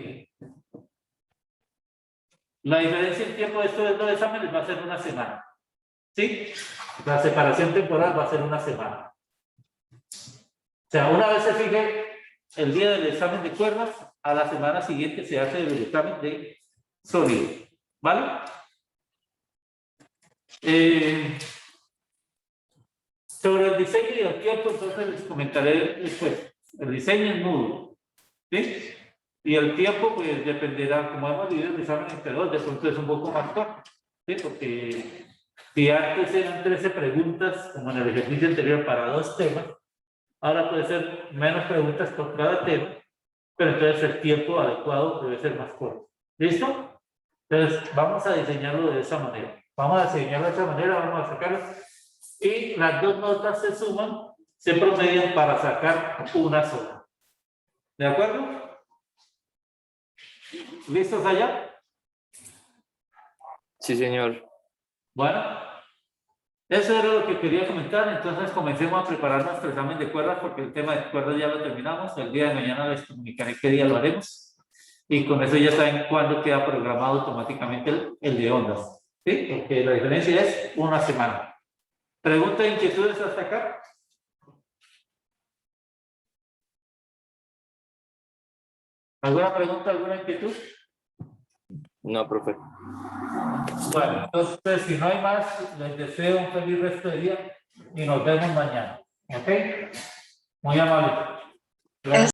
[SPEAKER 2] La diferencia en tiempo de estos dos exámenes va a ser una semana. ¿Sí? La separación temporal va a ser una semana. O sea, una vez se fije el día del examen de cuerdas, a la semana siguiente se hace el examen de sonido. ¿Vale? Sobre el diseño y el tiempo, entonces les comentaré después. El diseño es nudo. ¿Sí? Y el tiempo, pues dependerá, como hemos dividido el examen entre dos, de pronto es un poco más corto. ¿Sí? Porque si antes eran 13 preguntas, como en el ejercicio anterior, para dos temas, ahora puede ser menos preguntas por cada tema, pero entonces el tiempo adecuado debe ser más corto. ¿Listo? Entonces, vamos a diseñarlo de esa manera. Vamos a diseñarlo de esa manera, vamos a sacarlo. Y las dos notas se suman, se promedian para sacar una sola. ¿De acuerdo? ¿Listos allá?
[SPEAKER 6] Sí, señor.
[SPEAKER 2] Bueno, eso era lo que quería comentar. Entonces comencemos a preparar nuestro examen de cuerdas, porque el tema de cuerdas ya lo terminamos. El día de mañana les comunicaré qué día lo haremos. Y con eso ya saben cuándo queda programado automáticamente el de ondas. ¿Sí? Porque la diferencia es una semana. ¿Preguntas, inquietudes hasta acá? ¿Alguna pregunta, alguna inquietud?
[SPEAKER 7] No, profe.
[SPEAKER 2] Bueno, entonces, si no hay más, les deseo un feliz resto de día y nos vemos mañana. ¿Ok? Muy amable. Gracias.